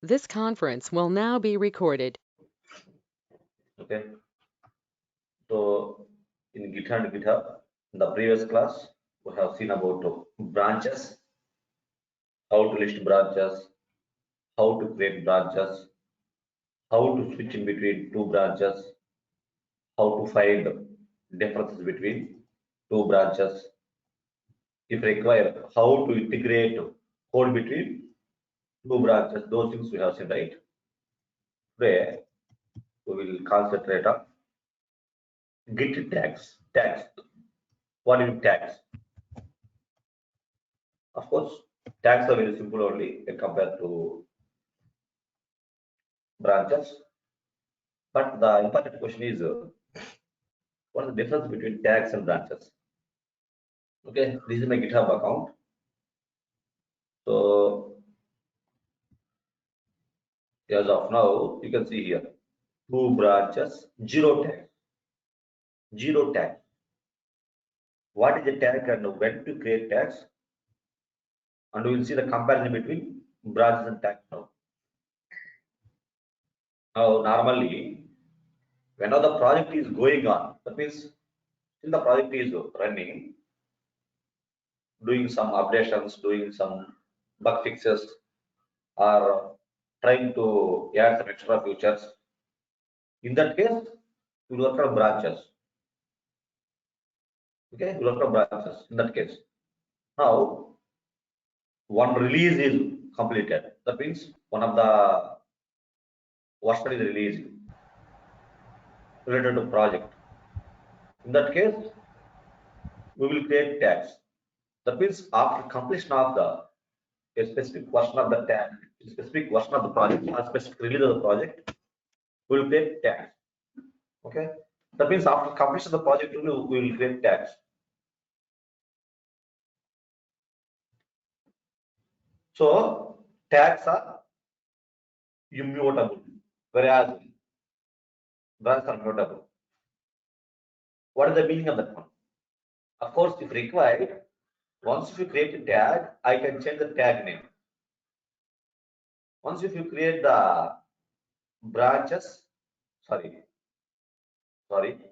This conference will now be recorded. Okay. So in GitHub, in the previous class, we have seen about branches, how to list branches, how to create branches, how to switch in between two branches, how to find differences between two branches, if required, how to integrate code between two branches. Those things we have seen, right? Today we will concentrate on Git tags. Tags. What is tags? Of course, tags are very simple only compared to branches. But the important question is, what is the difference between tags and branches? Okay, this is my GitHub account. So as of now, you can see here, two branches, zero tag, zero tag. What is a tag and when to create tags? And we will see the comparison between branches and tags now. Now, normally, whenever the project is going on, that means still the project is running, doing some updations, doing some bug fixes, or trying to add some extra features. In that case, you work on branches. Okay, you work on branches in that case. Now, one release is completed. That means one of the version is released related to project. In that case, we will create tags. That means after completion of a specific version of the tag, a specific version of the project, or specific release of the project, we will create tags. Okay, that means after completion of the project, we will create tags. So tags are immutable, whereas branches are mutable. What is the meaning of that one? Of course, if required, once you create a tag, I can change the tag name. Once if you create the branches, sorry,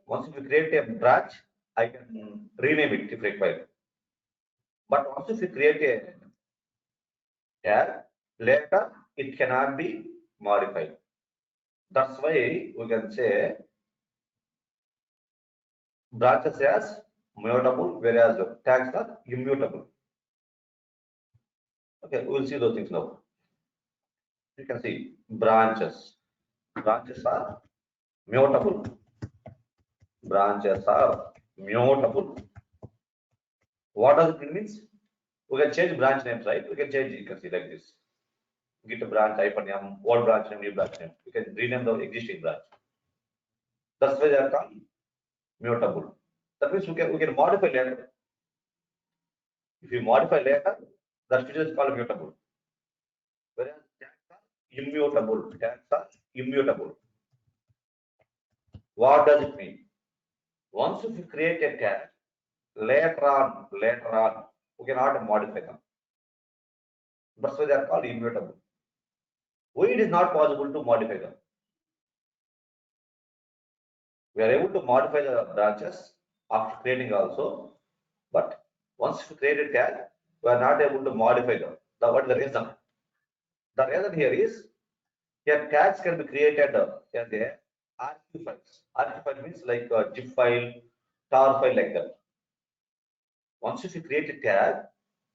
once if you create a branch, I can rename it if required. But once if you create a tag, later it cannot be modified. That's why we can say branches as mutable, whereas tags are immutable. Okay, we will see those things now. You can see branches. Branches are mutable. Branches are mutable. What does it mean? We can change branch names, right? We can change, you can see like this. Git branch, -m, old branch name, new branch name. You can rename the existing branch. That's why they are called mutable. That means we can modify later. If you modify later, that feature is called mutable. Whereas tags are immutable. Tags are immutable. What does it mean? Once if you create a tag, later on, we cannot modify them. That's why they are called immutable. Why it is not possible to modify them? We are able to modify the branches after creating also, but once we create a tag, we are not able to modify them. What is the reason? The reason here is here tags can be created as a RQ files. RQ file means like a zip file, tar file like that. Once if you create a tag,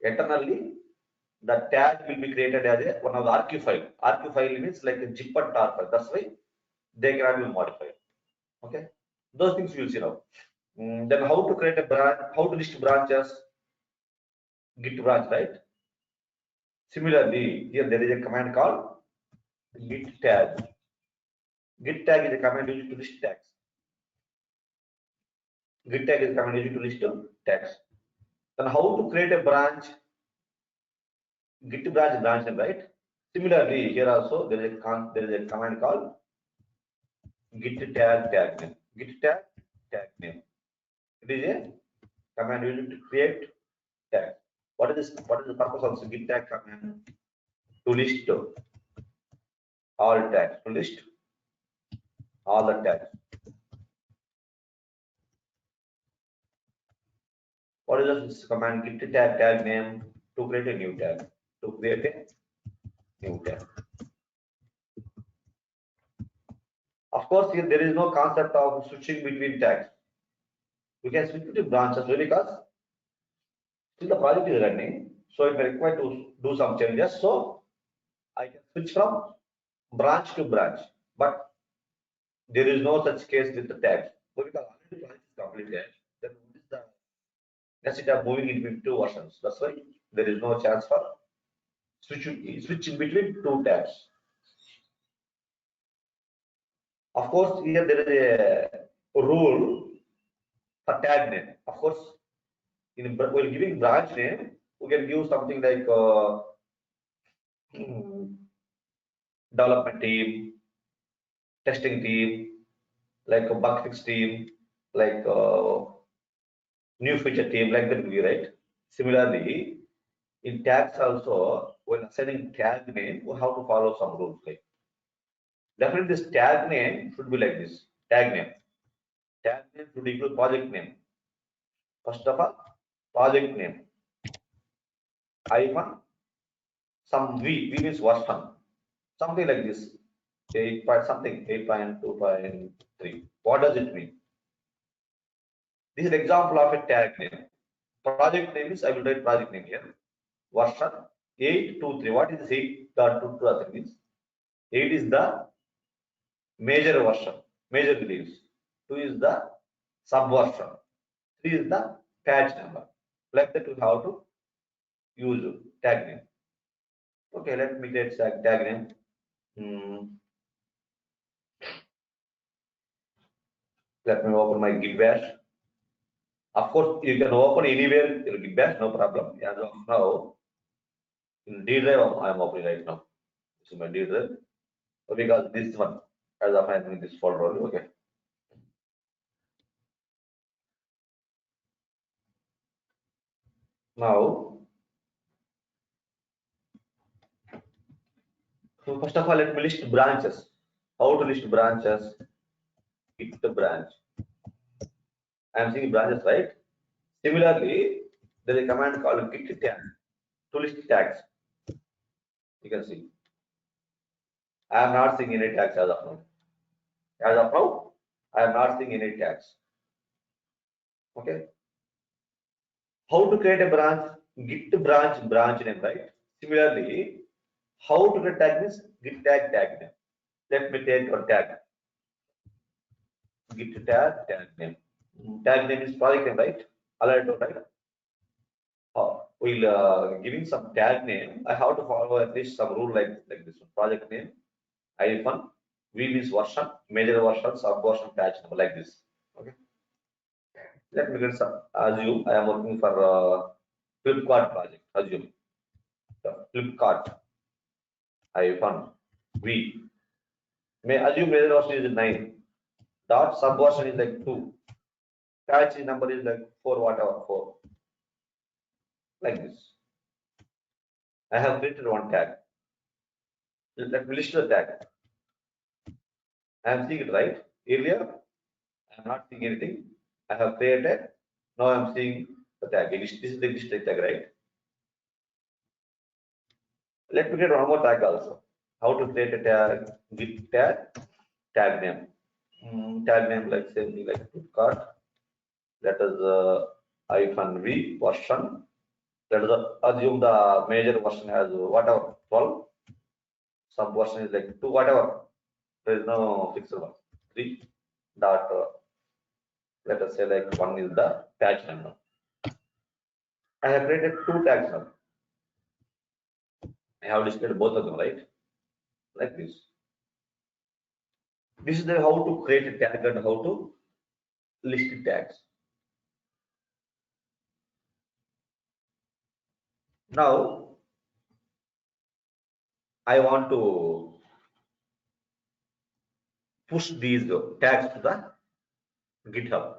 internally the tag will be created as a one of the RQ file. RQ file means like a zip and tar file. That's why they cannot be modified. Okay, those things you will see now. Then how to create a branch, how to list branches, git branch, right? Similarly, here there is a command called git tag. Git tag is a command used to list tags. Git tag is a command used to list tags. Then how to create a branch, git branch name, right? Similarly, here also there is a command called git tag name. Git tag name. It is a command used to create tag. What is this? What is the purpose of this git tag command? To list all tags to list all the tags. What is this command? Git tag name to create a new tag. To create a new tag. Of course, here there is no concept of switching between tags. We can switch between branches because still the project is running, so it may require to do some changes. So I can switch from branch to branch, but there is no such case with the tags. So because already project is completed, then what is the necessity of moving in between two versions? That's why there is no chance for switching between two tags. Of course, here there is a rule for tag name. Of course, while giving branch name, we can give something like development team, testing team, like a bug fix team, like new feature team, like that we right. Similarly, in tags also, when assigning tag name, we have to follow some rules. Like definitely this tag name should be like this. Tag name. Tag name should include project name. First of all, project name. Hyphen some V means version. Something like this. 8 point something, 8.2.3. What does it mean? This is an example of a tag name. Project name is, I will write project name here. Version 8.2.3. What is this 8.2.3 means? 8 is the major version, major release. 2 is the subversion. 3 is the patch number. Like that, we have to use tag name. Okay, let me get tag name. Let me open my Git bash. Of course, you can open anywhere Git bash, no problem. As of now, in D drive, I am opening right now. This is my D drive. Because this one, as of I am in this folder only. Okay. Now, so first of all, let me list branches. How to list branches? Git the branch. I am seeing branches, right? Similarly, there is a command called git tag to list tags. You can see. I am not seeing any tags as of now. As of now, I am not seeing any tags. Okay. How to create a branch? Git branch name, right? Similarly, how to get tag this? Git tag name. Let me take a tag. Git tag name. Tag name is project name, right? Alright, right? While giving some tag name, I have to follow at least some rule like this one. Project name, hyphen, V means version, major version, sub version, patch number, like this. Okay. Let me get some. Assume I am working for Flipkart project. Assume Flipkart hyphen V. May assume major version is 9. Dot sub version is like 2. Patch number is like 4, whatever, 4. Like this. I have created one tag. Let me list the tag. I am seeing it right. Earlier, I am not seeing anything. I have created. Now I am seeing the tag. This is the list tag, right? Let me create one more tag also. How to create a tag? Git tag name. Tag name like same like Flipkart. That is hyphen V version. Let us assume the major version has whatever 12. Sub version is like 2, whatever. There is no fixed one. 3 dot. Let us say like 1 is the patch number. I have created 2 tags now. I have displayed both of them, right? Like this. This is the how to create a tag and how to list tags. Now, I want to push these tags to the GitHub.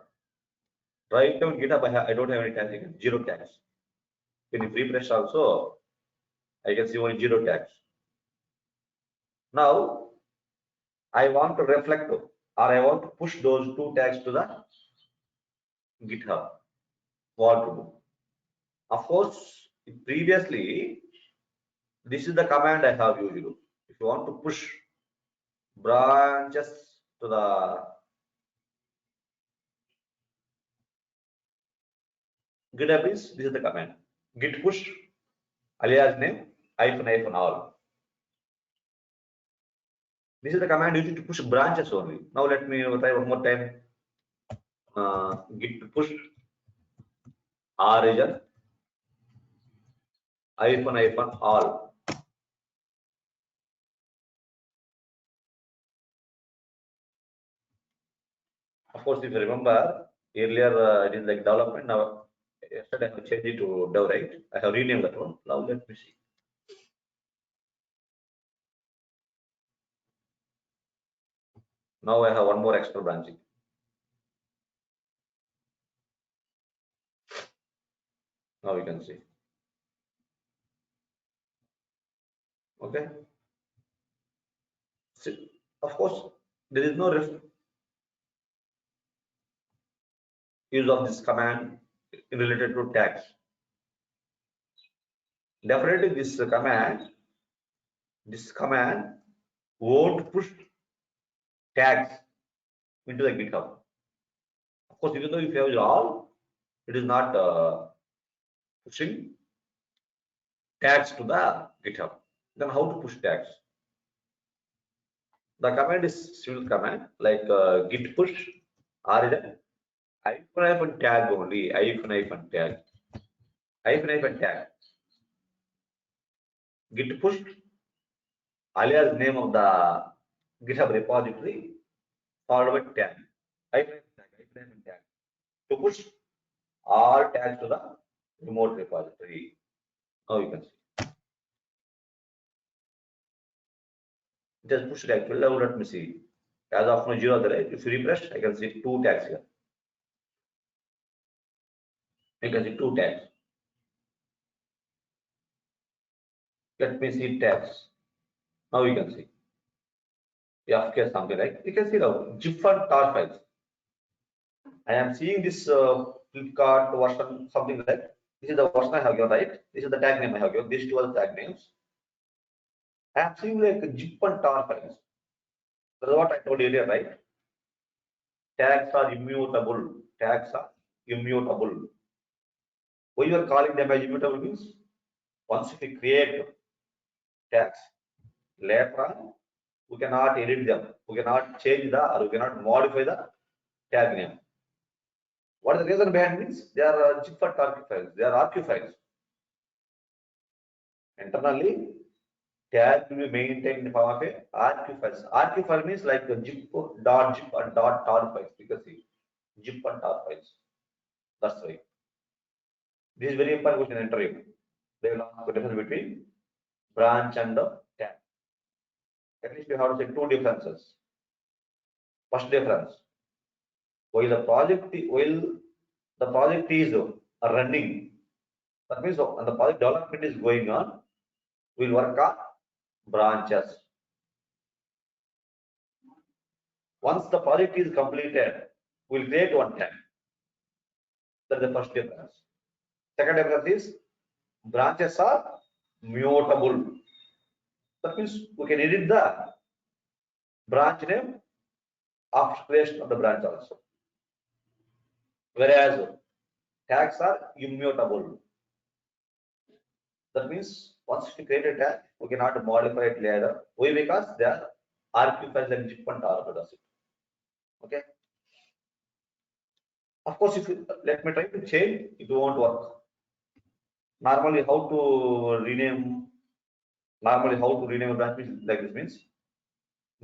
Right now in GitHub, I don't have any tags, 0 tags. In the refresh also, I can see only 0 tags. Now, I want to reflect or I want to push those two tags to the GitHub. What to do? Of course, previously, this is the command I have used. If you want to push branches to the GitHub, this is the command. Git push alias name --- all. This is the command used to push branches only. Now let me try one more time. Git push origin -all. Of course, if you remember earlier, it is like development. Now, yesterday I have changed it to dev, right? I have renamed that one. Now let me see. Now I have one more extra branching. Now you can see. Okay. See, of course, there is no use of this command related to tags. Definitely, this command won't push tags into the GitHub. Of course, even though if you have all, it is not pushing tags to the GitHub. Then how to push tags? The command is simple command like git push origin hyphen tag only hyphen tag git push alias name of the GitHub repository followed by tag hyphen tag to push all tags to the remote repository. Now you can see. Just push it actually. Now let me see. As of now, 0 there. If you refresh, I can see two tags here. I can see two tags. Let me see tags. Now you can see. FK something like you can see now GIF and tar files. I am seeing this Flipkart version something like this is the version I have given, right? This is the tag name I have given. These two are the tag names. I am seeing like GIF and tar files. That's what I told earlier, right? Tags are immutable. Tags are immutable. Why you are calling them as immutable means once we create tags, later on we cannot edit them. We cannot change the or we cannot modify the tag name. What is the reason behind means they are GIF and tar files. They are RQ files. Internally, tag will be maintained in the form of a RQ files. RQ file means like the zip dot zip and dot tar files. You can see zip and tar files. That's right. This is very important question in interview. They will ask the difference between branch and tag. At least you have to say two differences. First difference: while the project is running, that means when the project development is going on, we'll work on branches. Once the project is completed, we'll create one tag. That's the first difference. Second difference is branches are mutable. That means we can edit the branch name after creation of the branch also. Whereas tags are immutable. That means once we create a tag, we cannot modify it later. Why? Because they are RQ files and zip and tar does it. Okay. Of course, if you let me try to change, it won't work. Normally, how to rename a branch means like this means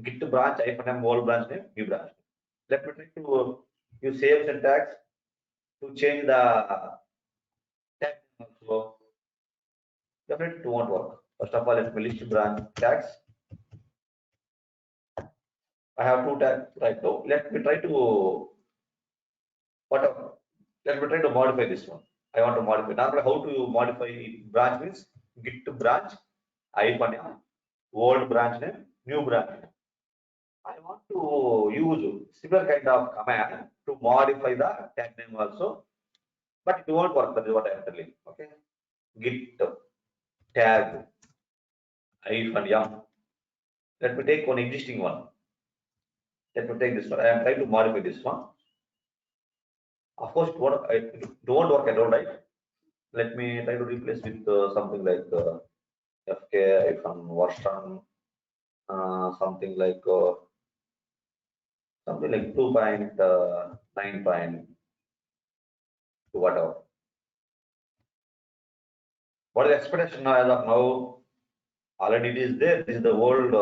git branch -m old branch name new branch. Let me try to use same syntax to change the tag also. Definitely it won't work. First of all, let me list branch tags. I have two tags right now. Let me try to whatever. Let me try to modify this one. I want to modify. Normally, how to modify branch means git branch -m old branch name new branch name. I want to use similar kind of command to modify the tag name also, but it won't work. That is what I am telling. Okay. Git tag hyphen yum. Let me take one existing one. Let me take this one. I am trying to modify this one. Of course, it won't work at all, right? Let me try to replace with something like FK hyphen version, something like 2.9 whatever. What is the expectation now as of now? Already it is there. This is the old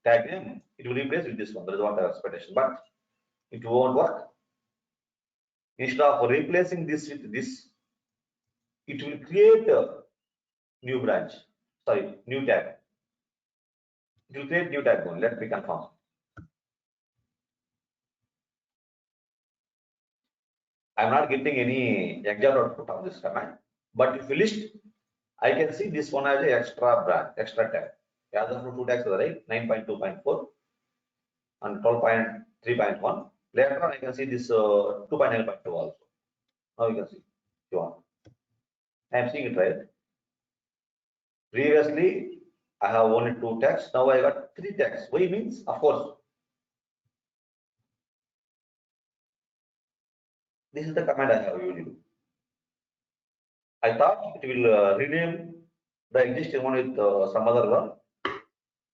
tag name. It will replace with this one. That is what our expectation. But it won't work. Instead of replacing this with this, it will create a new branch. Sorry, new tag. It will create new tag one. Let me confirm. I'm not getting any example output of this command. But if you list, I can see this one as an extra branch, extra tag. The other two tags are right, 9.2.4 and 12.3.1. Later on, I can see this 2.9.2 also. Now you can see if you want. I am seeing it right. Previously, I have only two tags. Now I got three tags. Why means, of course, this is the command I have used. I thought it will rename the existing one with some other one,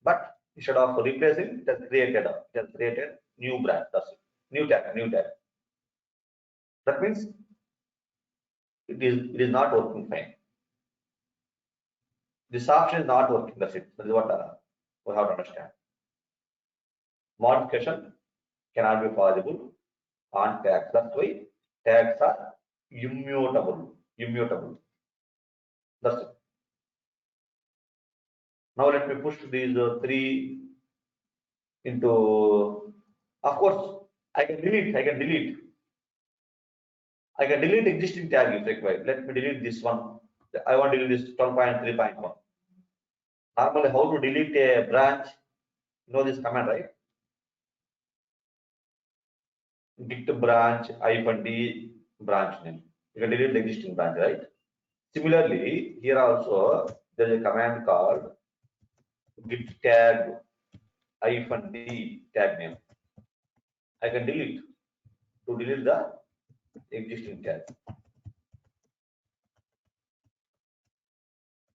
but instead of replacing, it has created new brand. That's it. New tag, new tag. That means it is not working fine. This option is not working. That's it. That is what we have to understand. Modification cannot be possible on tags. That's why tags are immutable. Immutable. That's it. Now let me push these three into. Of course, I can delete. I can delete existing tag if required. Let me delete this one. I want to delete this 12.3.1. Normally, how to delete a branch? You know this command, right? Git branch hyphen d branch name. You can delete the existing branch, right? Similarly, here also there is a command called git tag hyphen d tag name. I can delete to delete the existing tag.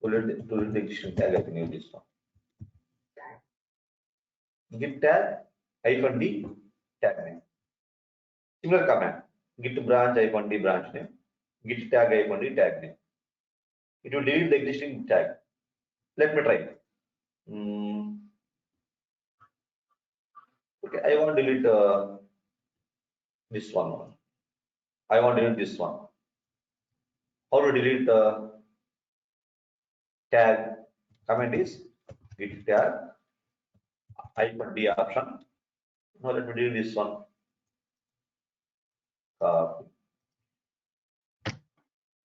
To delete the existing tag, I can use this one. Git tag hyphen d tag name. Similar command. Git branch hyphen d branch name. Git tag hyphen d tag name. It will delete the existing tag. Let me try. Okay, I want to delete this one. I want to delete this one. How to delete the tag? Command is git tag hyphen d option. Now let me delete this one.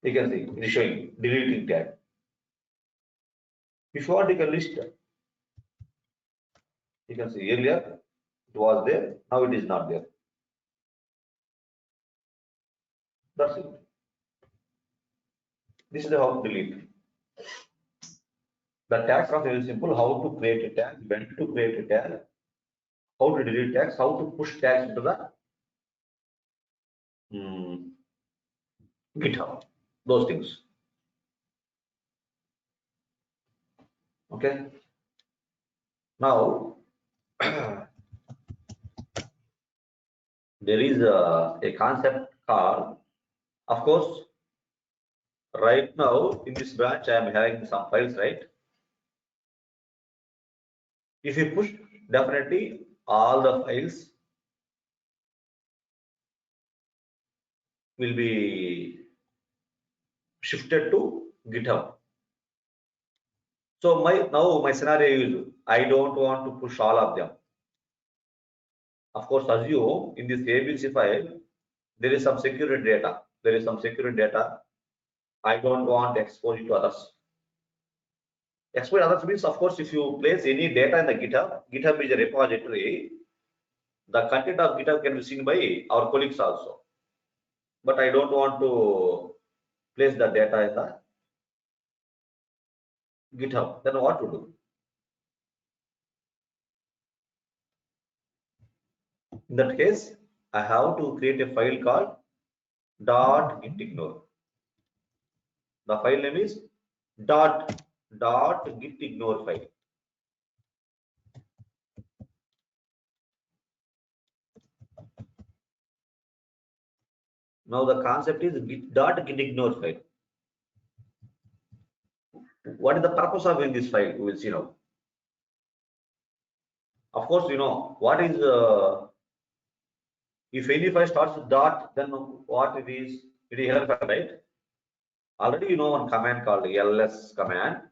You can see it is showing deleting tag. If you want, you can list. You can see earlier it was there. Now it is not there. That's it. This is how to delete. The tags are very simple. How to create a tag, when to create a tag, how to delete tags, how to push tags into the GitHub. Those things. Okay. Now there is a concept called, of course, right now in this branch I am having some files, right? If you push, definitely all the files will be shifted to GitHub. So my scenario is I don't want to push all of them. Of course, assume in this ABC file there is some security data. There is some security data. I don't want to expose it to others. Expose others means, of course, if you place any data in the GitHub, GitHub is a repository. The content of GitHub can be seen by our colleagues also. But I don't want to place the data in the GitHub. Then what to do? In that case, I have to create a file called .gitignore. The file name is .gitignore file. Now the concept is .gitignore file. What is the purpose of in this file? We will see now. Of course, you know what is if any file starts with dot, then what it is? It is header file, right? Already you know one command called ls command.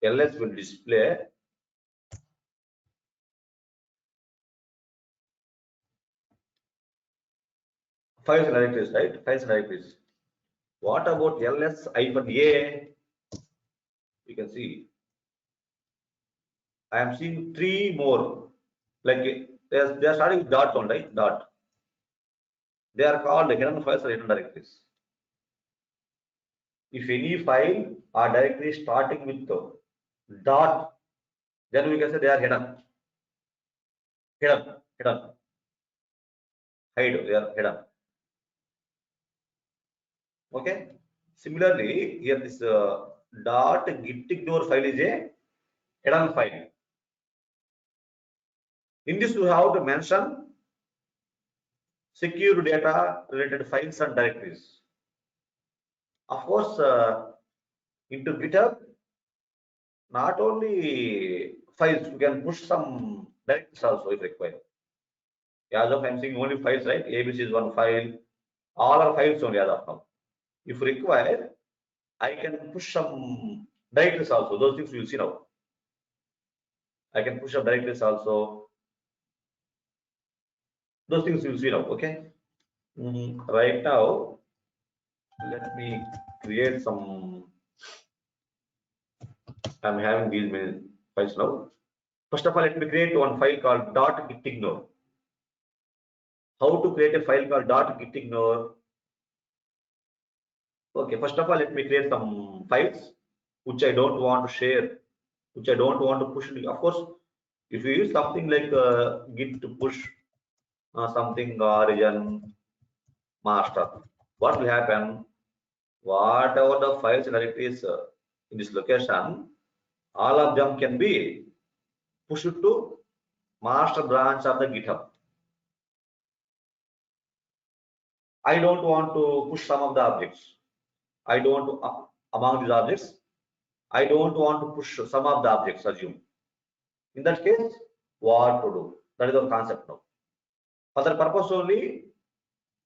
Ls will display files and directories, right? Files and directories. What about ls-a? You can see I am seeing three more. Like they are starting with dot one, right? Dot. They are called hidden files or hidden directories. If any file or directory starting with dot, then we can say they are hidden. Hidden. Hide. They are hidden. Okay. Similarly, here this .gitignore file is a hidden file. In this, we have to mention secure data related files and directories. Of course, into GitHub, not only files, you can push some directories also if required. As of I'm seeing only files, right? ABC is one file. All are files only as of now. If required, I can push some directories also. Those things we will see now. I can push up directories also. Those things we will see now. Okay. Right now, let me create some. I'm having these many files now. First of all, let me create one file called .gitignore. How to create a file called .gitignore? Okay, first of all, let me create some files which I don't want to share, which I don't want to push. Of course, if you use something like git to push something origin master, what will happen? Whatever the files and directories in this location, all of them can be pushed to master branch of the GitHub. I don't want to push some of the objects. I don't want to among these objects. I don't want to push some of the objects, assume. In that case, what to do? That is our concept now. For that purpose only,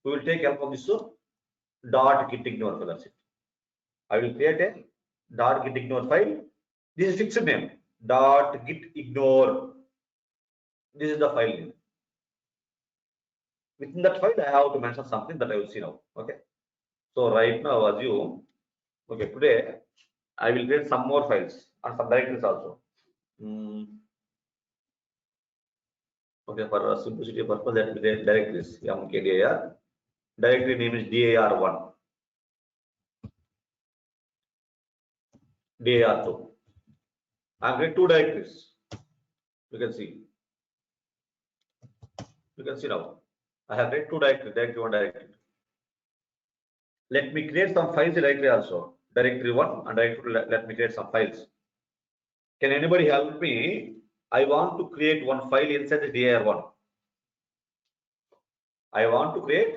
we will take help of this .gitignore file. That's it. I will create a .gitignore file. This is fixed name. .gitignore. This is the file name. Within that file, I have to mention something that I will see now. Okay. So right now, assume. Okay, today I will create some more files and some directories also. Okay, for simplicity purpose, let me create directories. mkdir. Directory name is dir1, dir2. I'm creating two directories. You can see. You can see now. I have created two directories, directory 1, directory 2. Let me create some files in directory also. Directory 1 and directory 2, let me create some files. Can anybody help me? I want to create one file inside the dir1. I want to create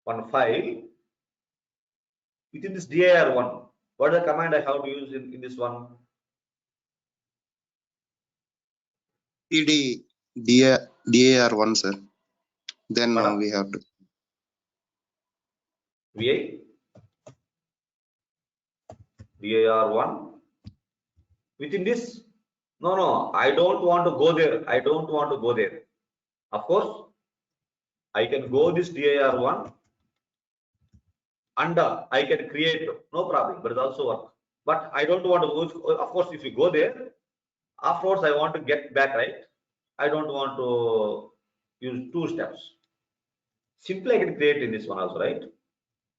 one file within this dir1. What is the command I have to use in this one? ed dir1, sir. Then we have to vi dir1 within this. No, I don't want to go there. I don't want to go there. Of course, I can go this dir1 and I can create, no problem, but it also work. But I don't want to go. Of course, if you go there, afterwards I want to get back, right? I don't want to use 2 steps. Simply I can create in this one also, right?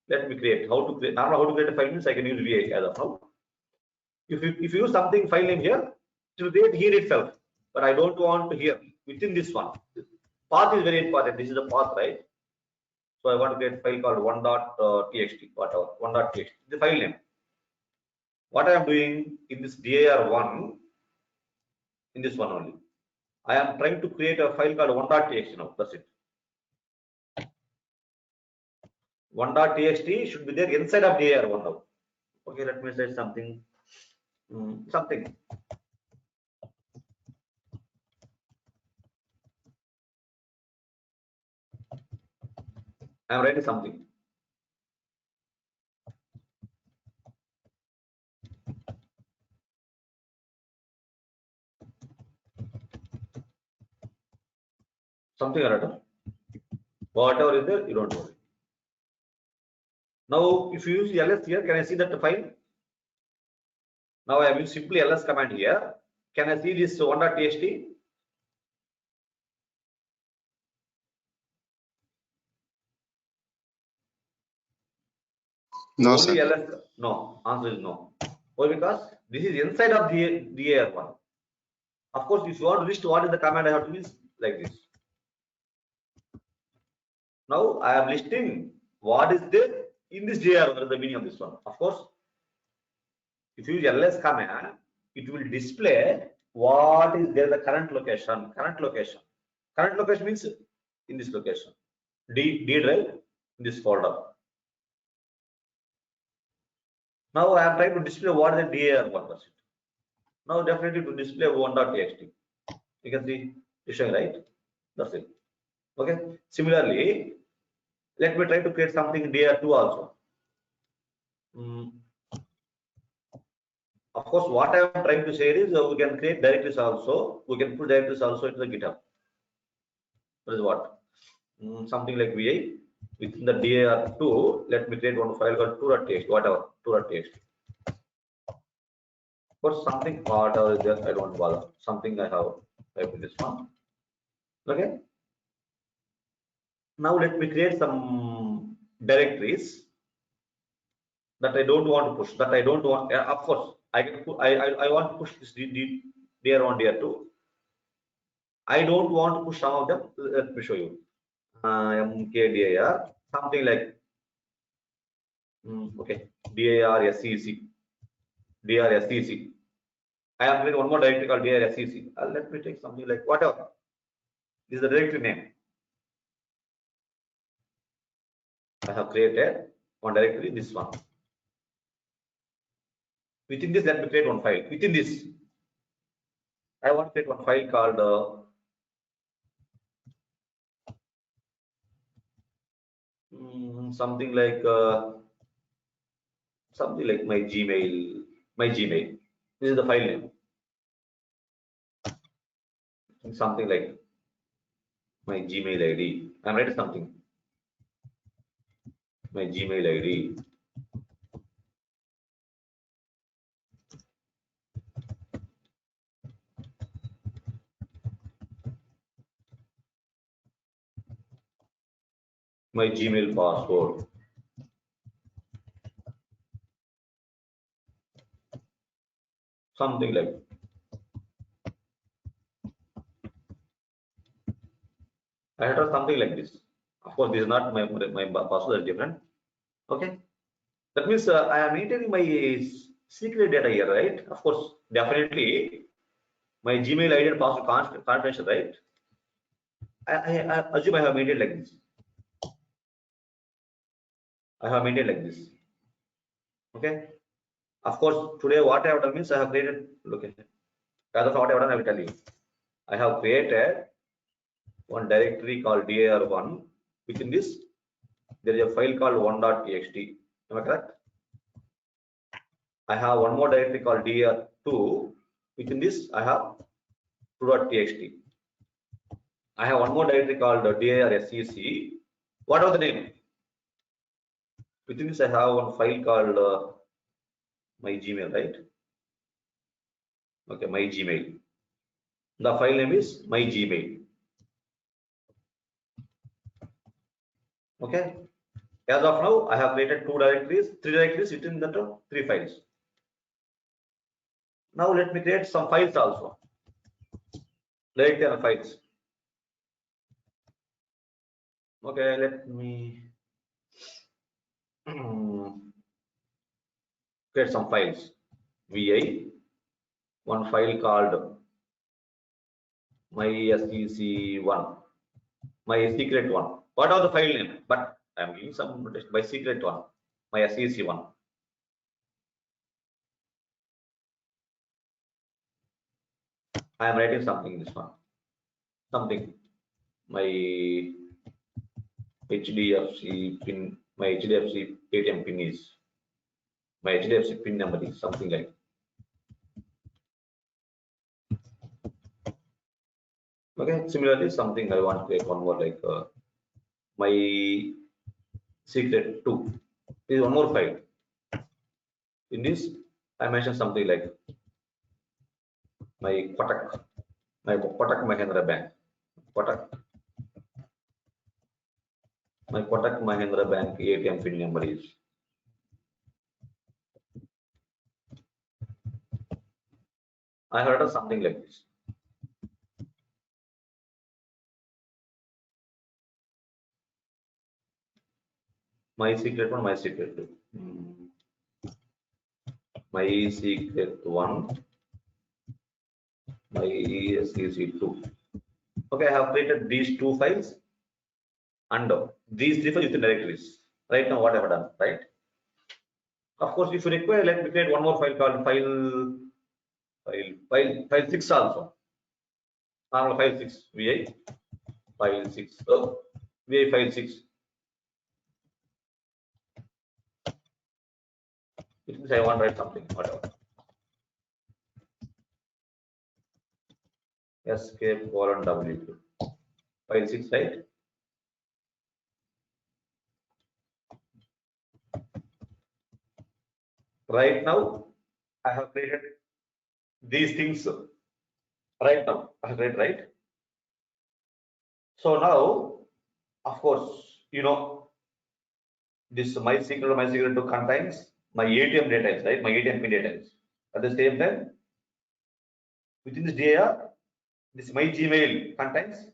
Let me create. How to create? Now how to create a file means I can use VA as of now. If you use something file name here, it will create here itself. But I don't want to here within this one. Path is very important. This is the path, right? So I want to create a file called one.txt, whatever, one.txt, the file name. What I am doing in this dir1, in this one only, I am trying to create a file called one.txt now. That's it. One.txt should be there inside of dir1 now. Okay, let me say something. Something. I am writing something. Something or other. Whatever is there, you don't worry. Now, if you use ls here, can I see that file? Now I will simply ls command here. Can I see this one.txt? No, Only sir. ls. No, answer is no. Why? Because this is inside of the dir1. Of course, if you want to list what is the command, I have to use like this. Now I am listing what is there in this dir. What is the meaning of this one? Of course, if you use ls command, it will display what is there, the current location. Current location means in this location. D drive in this folder. Now I am trying to display what is the dir1%. Now definitely to display one.txt. You can see it's showing, right? That's it. Okay. Similarly, let me try to create something in dir2 also. Of course, what I am trying to say is we can create directories also. We can put directories also into the GitHub. That is what? Something like vi within the dir2. Let me create one file called 2.txt, whatever, 2.txt. Of course, something whatever is there, I don't bother. Something I have typed in this one. Okay. Now let me create some directories that I don't want to push. That I don't want. Of course, I can. I want to push this dir1, dir2. I don't want to push some of them. Let me show you. Mkdir, something like okay, dir sec, dir sec. I am creating one more directory called dir sec. Let me take something like whatever. This is the directory name. I have created one directory, this one. Within this, let me create one file. Within this, I want to create one file called something like my Gmail. This is the file name. Something like my Gmail ID. I'm writing something. My Gmail ID. My Gmail password. Something like. I had something like this. Of course, this is not my password is different. Okay. That means I am maintaining my secret data here, right? Of course, definitely my Gmail ID and password confidential, right? I assume I have maintained like this. I have maintained like this. Okay. Of course, today what I have done means I have created. Okay. As of what I have done, I will tell you. I have created one directory called dir1. Within this, there is a file called one.txt. Am I correct? I have one more directory called dir2. Within this, I have 2.txt. I have one more directory called dir sec. What was the name? Within this, I have one file called my Gmail, right? Okay, my Gmail. The file name is my Gmail. Okay. As of now, I have created three directories within that three files. Now let me create some files also. Directory and files. Okay, let me create some files. VI, one file called my SEC1, my secret one. What are the file name? But I am giving some notation by secret one, my SEC1. I am writing something in this one. Something. My HDFC pin, my HDFC ATM pin is, my HDFC pin number is something like. Okay, similarly, something I want to create one more like my secret 2 is one more file. In this, I mentioned something like my Kotak Mahindra Bank, Kotak, my Kotak Mahindra Bank ATM pin number is. I heard of something like this. My secret one, my secret 2. My secret 1, my SEC2. Okay, I have created these two files and these three files within directories. Right now, what I have done, right? Of course, if you require, let me create one more file called file 6 also. File 6, VI file 6. Oh, VI file 6. It means I want to write something, whatever. Escape colon W2. File 6, right? Right now, I have created these things. Right now, I have created, right? So now, of course, this my secret 2 contains my ATM details, right? My ATM pin details. At the same time, within this dir, this my Gmail contains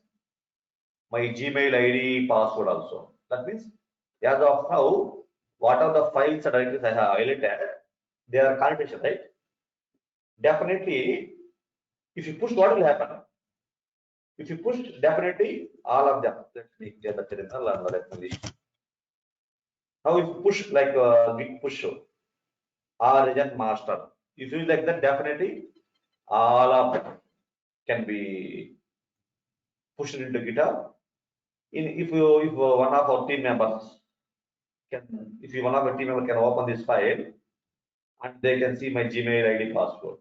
my Gmail ID password also. That means, as of now, what are the files and directories I have highlighted, they are connotation, right? Definitely, if you push, what will happen? If you push, definitely all of them. Let me get the terminal and let me list. Now, if you push like git push or agent master, if you like that, definitely all of them can be pushed into GitHub. If one of our team members if one of our team member can open this file and they can see my Gmail ID password.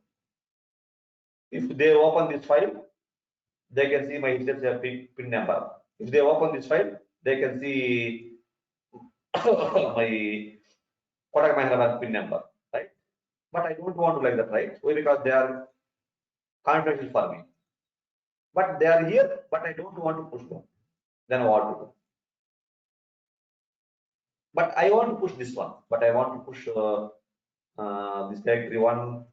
If they open this file, they can see my HDFC pin number. If they open this file, they can see my Kotak Mahindra pin number, right? But I don't want to like that, right? Why? Because they are confidential for me. But they are here, but I don't want to push them. Then what to do? But I want to push this one. But I want to push this directory 1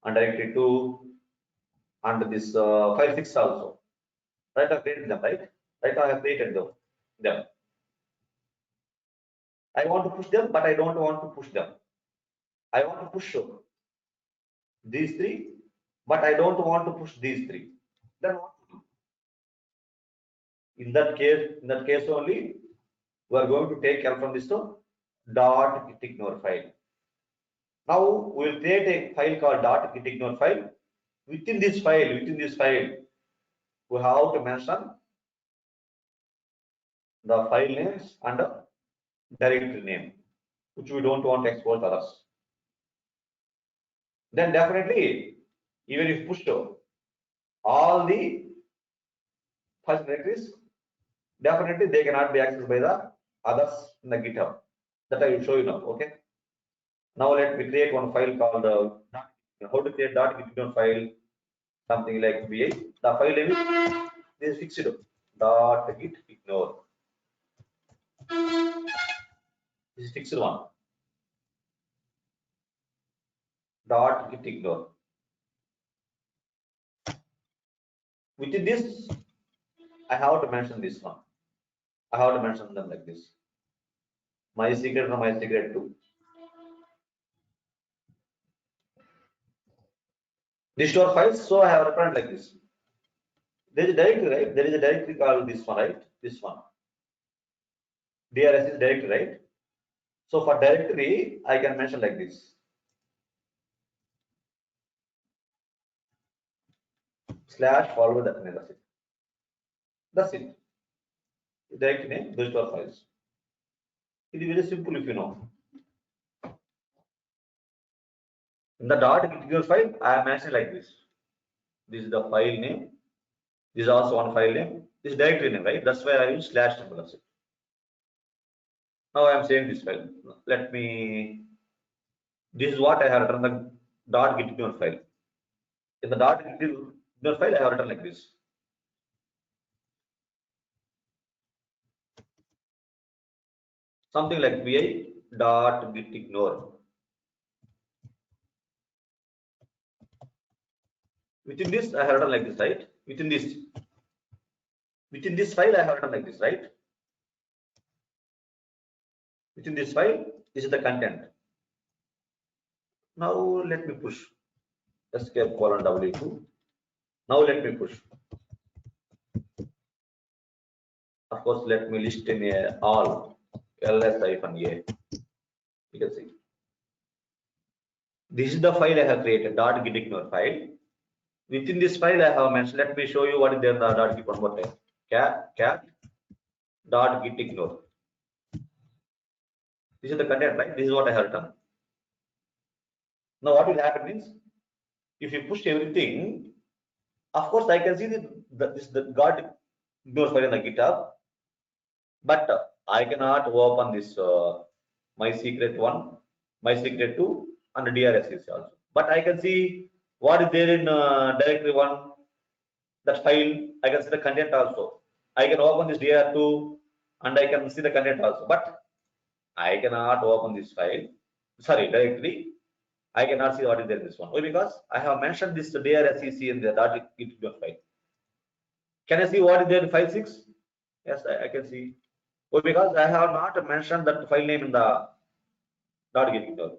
and directory 2 and this file 6 also. Right? I have created them, right? Right now I have created them. I want to push them, but I don't want to push them. I want to push these three, but I don't want to push these three. Then what to do? In that case only, we are going to take help from this .gitignore file. Now we will create a file called .gitignore file. Within this file, we have to mention the file names and the directory name, which we don't want to expose others. Then definitely, even if pushed all the first directories, definitely they cannot be accessed by the others in the GitHub. That I will show you now. Okay. Now let me create one file called how to create .gitignore file, something like VI. The file name is fixed .gitignore. This is fixed one. Dot git ignore. Within this, I have to mention this one. I have to mention them like this. My secret from my secret 2. Restore files, so I have returned like this. There is a directory, right? There is a directory called this one, right? This one. DRS is directory, right? So for directory, I can mention like this. Slash followed that name. That's it. That's it. Directory name, restore files. It is very simple if you know. In the dot git file, I am mentioning like this. This is the file name. This is also one file name. This is directory name, right? That's why I use slash symbol. That's it. Now I am saying this file. Let me. This is what I have written the dot git file. In the dot git file, I have written like this. Something like vi dot git ignore. Within this, I have written like this, right? Within this file, I have written like this, right? Within this file, this is the content. Now let me push escape colon W2. Now let me push. Of course, let me list in all ls-a. You can see. This is the file I have created, dot git ignore file. Within this file, I have mentioned. Let me show you what is there in the dot git one more time. Cat dot git ignore. This is the content, right? This is what I have written. Now, what will happen means, if you push everything, of course, I can see the got ignore file in the GitHub, but I cannot open this my secret 1, my secret 2, and the DRS also. But I can see what is there in directory 1, that file. I can see the content also. I can open this DR2 and I can see the content also. But I cannot open this file. Sorry, directly. I cannot see what is there in this one. Why? Because I have mentioned this DRSEC in the .git file. Can I see what is there in file 6? Yes, I can see. Why? Because I have not mentioned that file name in the .git file.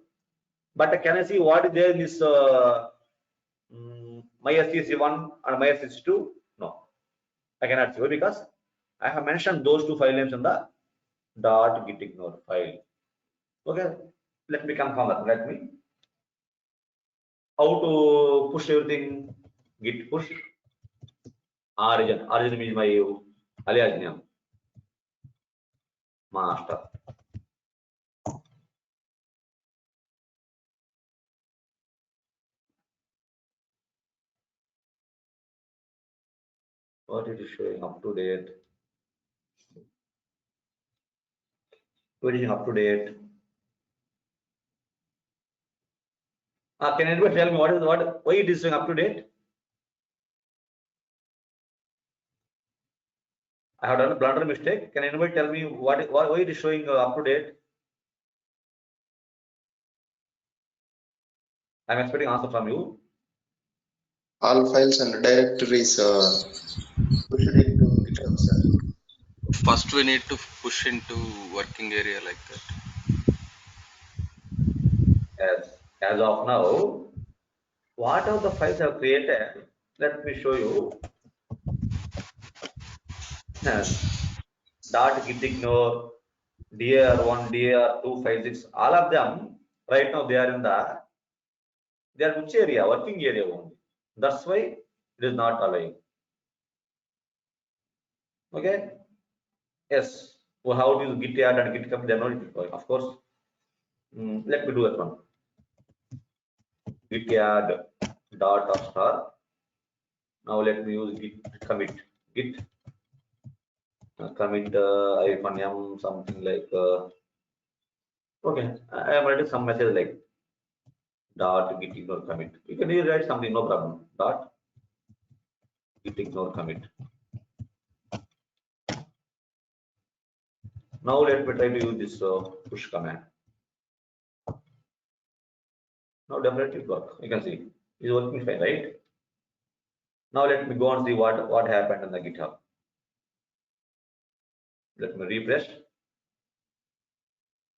But can I see what is there in this MySCC1 and MySCC2? No, I cannot see. Why? Because I have mentioned those two file names in the .git ignore file. Okay, let me confirm that. Let me. How to push everything? Git push origin. Origin is my alias name. Master. What it is showing up to date? What is up to date? Can anybody tell me why it is showing up to date? I have done a blunder mistake. Can anybody tell me why it is showing up to date? I'm expecting answer from you. All files and directories pushed into GitHub, sir. First, we need to push into working area like that. As of now, what are the files I have created? Let me show you. .git ignore, dir1, dir2, 56, all of them right now they are in which area? Working area only. That's why it is not allowing. Okay. Yes. Well, how do you git add and git come? They're not deploying. Of course. Let me do that one. Git add dot or star. Now let me use git commit. Git commit -m something like okay. I am writing some message like dot git ignore commit. You can write something, no problem. Dot git ignore commit. Now let me try to use this push command. Now definitely it works. You can see it's working fine, right? Now let me go and see what happened in the GitHub. Let me refresh.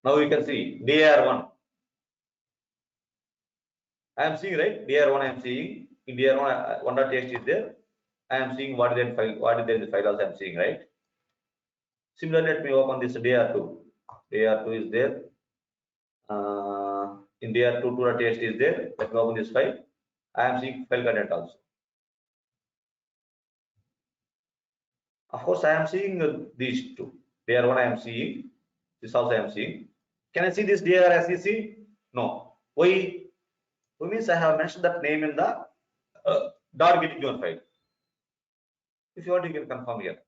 Now you can see dir1. I am seeing, right? dir1 I am seeing. In dir1 1.txt is there. I am seeing what is that file. What is the file also I am seeing, right? Similarly, let me open this dir2. dir2 is there. In dir2 2.txt is there. Let me open this file. I am seeing file content also. Of course, I am seeing these two. dir1 I am seeing. This also I am seeing. Can I see this dir as you see? No. Why? Why means I have mentioned that name in the .gitignore file. If you want, you can confirm here.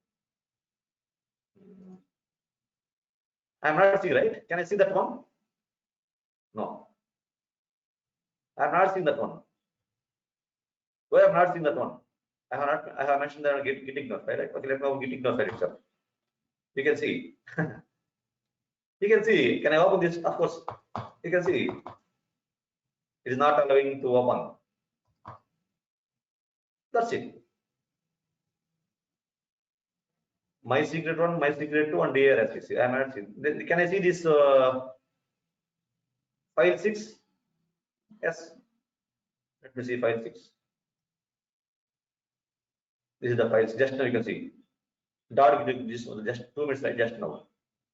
I am not seeing, right? Can I see that one? No. I am not seeing that one. Why I am not seeing that one? I have mentioned that gitignore file, right? Okay, let me open gitignore file itself. You can see. You can see. Can I open this? Of course. You can see. It is not allowing to open. That's it. My secret 1, my secret 2, and dir as you see. I am not seeing. Can I see this file 6? Yes. Let me see file 6. This is the files. Just now you can see. Dot this was just 2 minutes, right? Just now.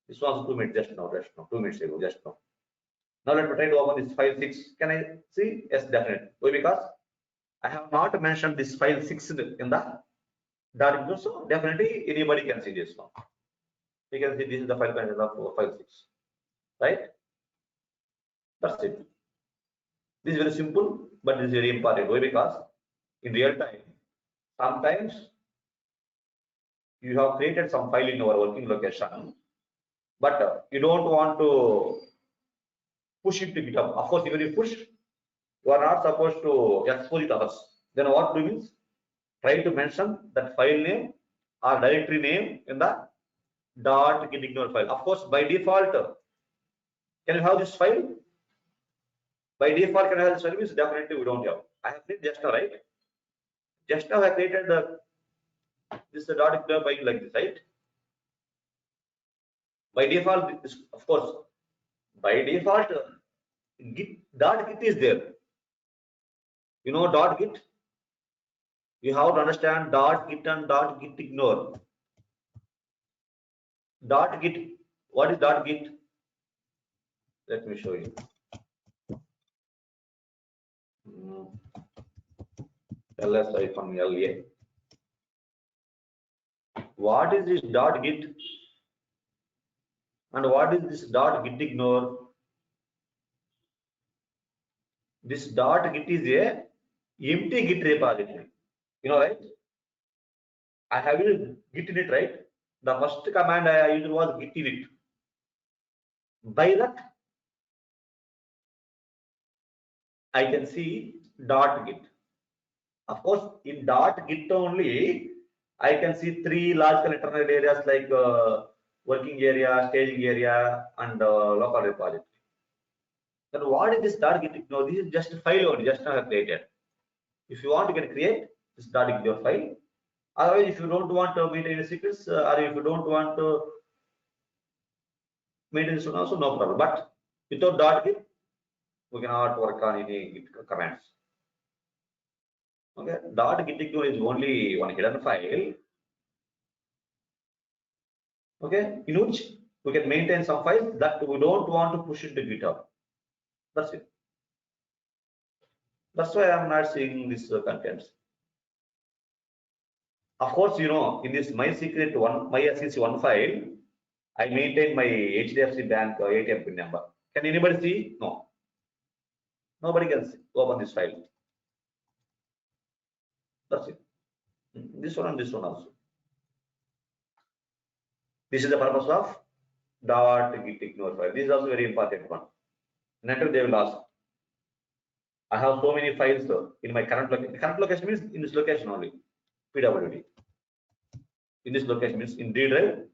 This was 2 minutes just now. 2 minutes ago. Just now. Now let me try to open this file 6. Can I see? Yes, definitely. Why? Because I have not mentioned this file 6 in the dot. So definitely anybody can see this now. You can see this is the file content of file 6. Right? That's it. This is very simple, but this is very important. Why? Because in real time, sometimes you have created some file in your working location, but you don't want to push it to GitHub. Of course, even if you push, you are not supposed to expose it to others. Then what do means? Try to mention that file name or directory name in the .gitignore file. Of course, by default, can you have this file? By default, can I have this file? Means definitely we don't have. I have created just now, right? Just now I created this .gitignore file like this, right? By default, this, of course, by default, git is there. You know .git? You have to understand .git and .gitignore. .git, what is .git? Let me show you. ls-la. What is this .git? And what is this .gitignore? This .git is a empty Git repository. You know, right? I have used Git init, right? The first command I used was Git init. By that, I can see .git. Of course, in .git only, I can see 3 logical internal areas like working area, staging area, and local repository. Then what is this .git? No, this is just a file only, just now I have created. If you want, you can create this .git file. Otherwise, if you don't want to maintain any secrets, or if you don't want to maintain this one also, no problem. But without .git, we cannot work on any Git commands. Okay, .gitignore is only one hidden file. Okay, in which we can maintain some files that we don't want to push into GitHub. That's it. That's why I'm not seeing these contents. Of course, you know, in this my secret one, my SEC1 file, I maintain my HDFC bank ATM PIN number. Can anybody see? No. Nobody can see. Open this file. That's it. This one and this one also. This is the purpose of .gitignore file. This is also very important one. Network they will ask. I have so many files in my current location. Current location means in this location only. PWD. In this location means in D drive.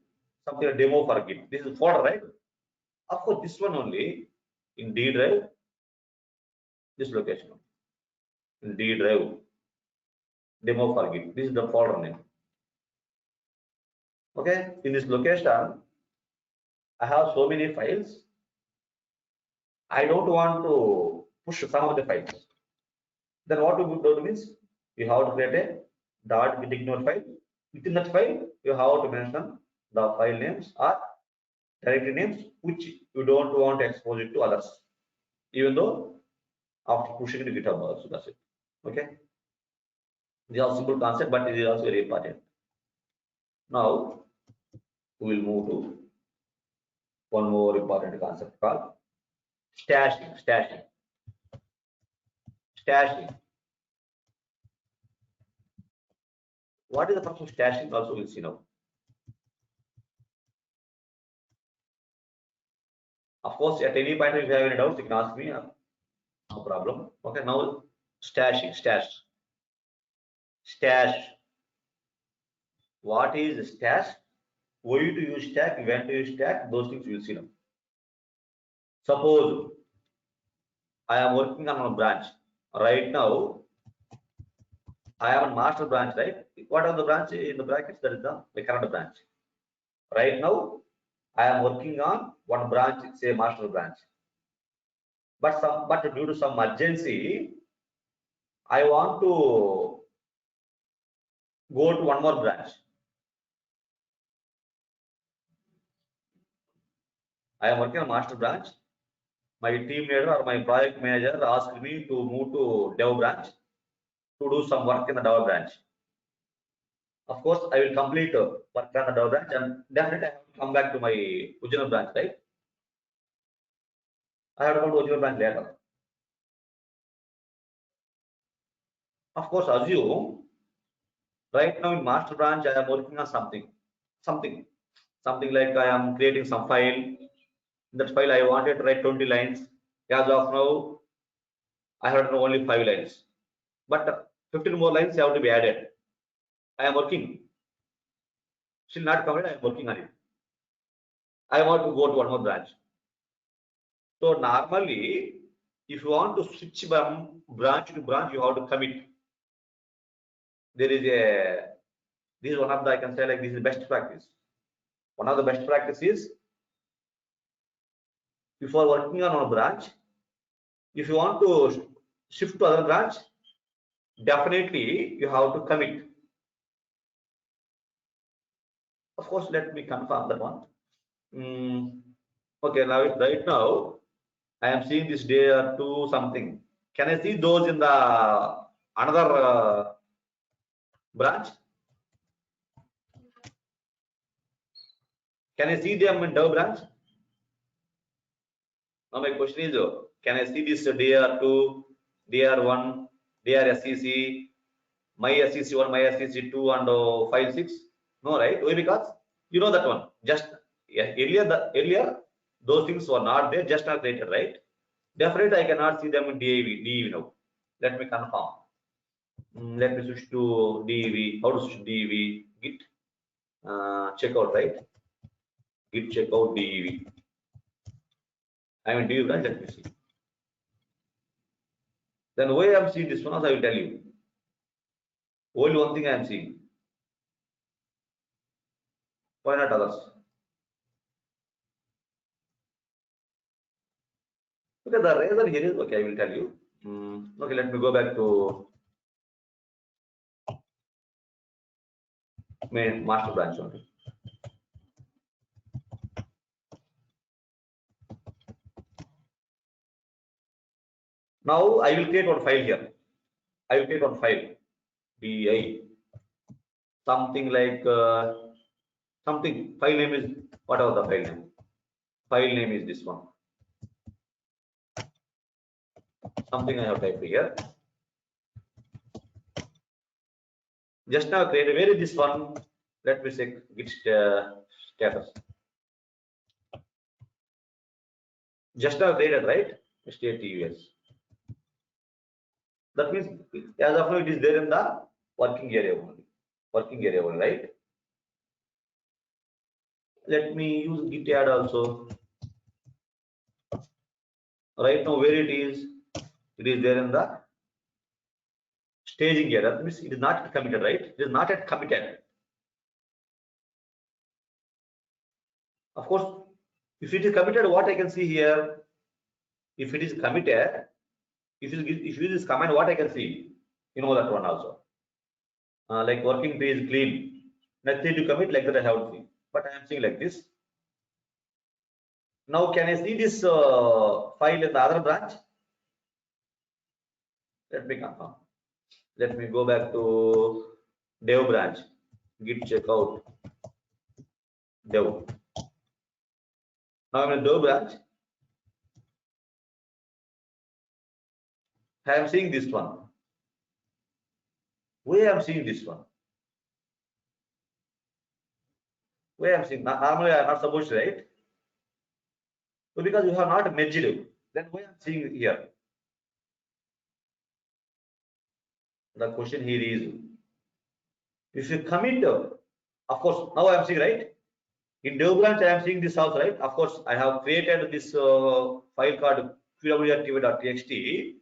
something like demo for Git. This is folder, right? Of course, this one only in D drive, this location in D drive, demo for Git. This is the folder name. Okay, in this location, I have so many files. I don't want to push some of the files. Then what we do means you have to create a dot git ignore file. Within that file, you have to mention the file names or directory names which you don't want to expose it to others, even though after pushing it to GitHub also. That's it. Okay. These are simple concept, but it is also very important. Now we will move to one more important concept called stashing. Stashing. What is the purpose of stashing? Also, we'll see now. Of course, at any point, if you have any doubts, you can ask me. No problem. Okay. Now, stashing. Stash. What is stash? Why to use stack? When to use stack? Those things we'll see now. Suppose I am working on a branch. Right now, I have a master branch, right? What are the branch in the brackets? That is the current branch. Right now, I am working on one branch, say master branch. But due to some urgency, I want to go to one more branch. I am working on master branch. My team leader or my project manager asked me to move to dev branch to do some work in the dev branch. Of course, I will complete work on the dev branch and definitely I have to come back to my original branch, right? I have to come to original branch later. Of course, assume right now in master branch I am working on something like I am creating some file. In that file I wanted to write 20 lines. As of now, I have written only 5 lines, but 15 more lines have to be added. I am working, still not completed. I am working on it. I want to go to one more branch. So normally, if you want to switch from branch to branch, you have to commit. This is one of the, I can say like this is best practice. One of the best practices, before working on a branch, if you want to shift to other branch, definitely you have to commit. Of course, let me confirm that one. Okay, now right now I am seeing this day or two something. Can I see those in the another branch? Can I see them in Dev branch? Now my question is, can I see this DR2, DR1, DRSCC, my SCC1, my SCC2, and file 6? No, right? Why? Because you know that one. Just earlier those things were not there, just are created, right? Definitely I cannot see them in DEV now. Let me confirm. Let me switch to DEV. How to switch to DEV? Git checkout, right? Git checkout DEV. I am in DEV branch. Let me see. Then why I am seeing this one? I will tell you. Only one thing I am seeing. Why not others? Okay, the reason here is okay. I will tell you. Okay, let me go back to main master branch only. Now I will create one file here. I will create one file. DI something like something. File name is whatever the file name. File name is this one. Something I have typed here. Just now create. Where is this one? Let me check git status. Just now created, right? STATUS. That means as of now it is there in the working area only. Working area only, right? Let me use git add also. Right now, where it is there in the staging area. That means it is not committed, right? It is not yet committed. Of course, if it is committed, what I can see here, if it is committed, if you use this command, what I can see, you know that one also. Like working tree is clean. Nothing to commit, like that I have to see. But I am seeing like this. Now, can I see this file in the other branch? Let me confirm. Let me go back to dev branch. Git checkout dev. Now I'm in dev branch. I am seeing this one. Where I am seeing this one? Where I am seeing? Normally I am not supposed to, right? So because you have not merged it, then why I am seeing here? The question here is, if you commit, of course, now I am seeing, right? In dev branch, I am seeing this also, right? Of course, I have created this file called qwrtv.txt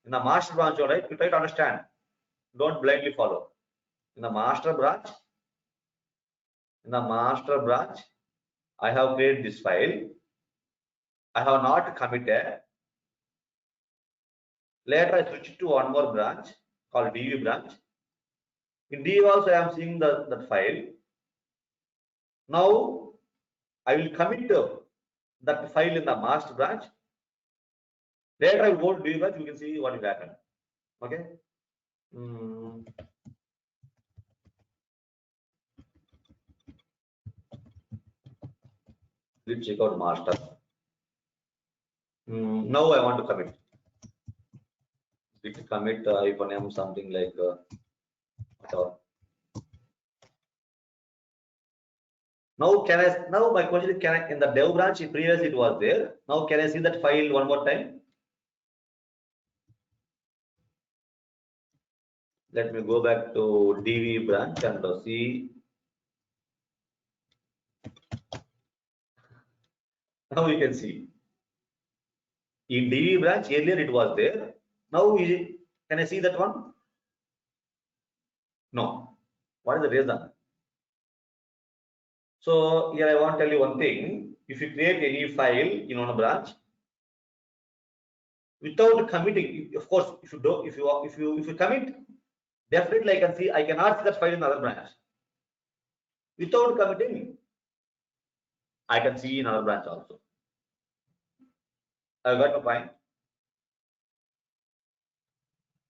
in the master branch, all right? You try to understand. Don't blindly follow. In the master branch, I have created this file. I have not committed. Later, I switch to one more branch called dv branch. In dv also, I am seeing that file. Now, I will commit that file in the master branch. Later, I will go to dv branch. You can see what will happen. Okay. Let's check out master. Now I want to commit. Git commit -m something like whatever. Now my question is, can I, in the dev branch previously it was there. Now can I see that file one more time? Let me go back to dv branch and see. Now you can see. In dv branch earlier it was there. Now can I see that one? No. What is the reason? So here I want to tell you one thing. If you create any file in one branch without committing, of course, if you commit, definitely I cannot see that file in another branch. Without committing, I can see in another branch also. I got my point.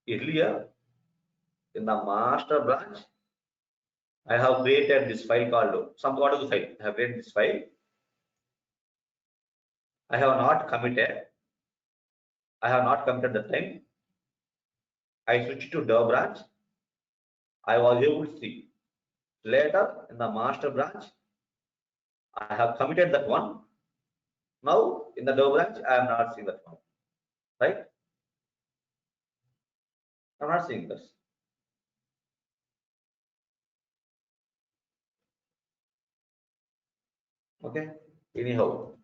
Earlier, in the master branch, I have created this file called some part of the file. I have created this file. I have not committed. I have not committed the time. I switched to dev branch. I was able to see. Later, in the master branch, I have committed that one. Now, in the dev branch, I am not seeing that one. Right? I'm not seeing this. Okay. Anyhow,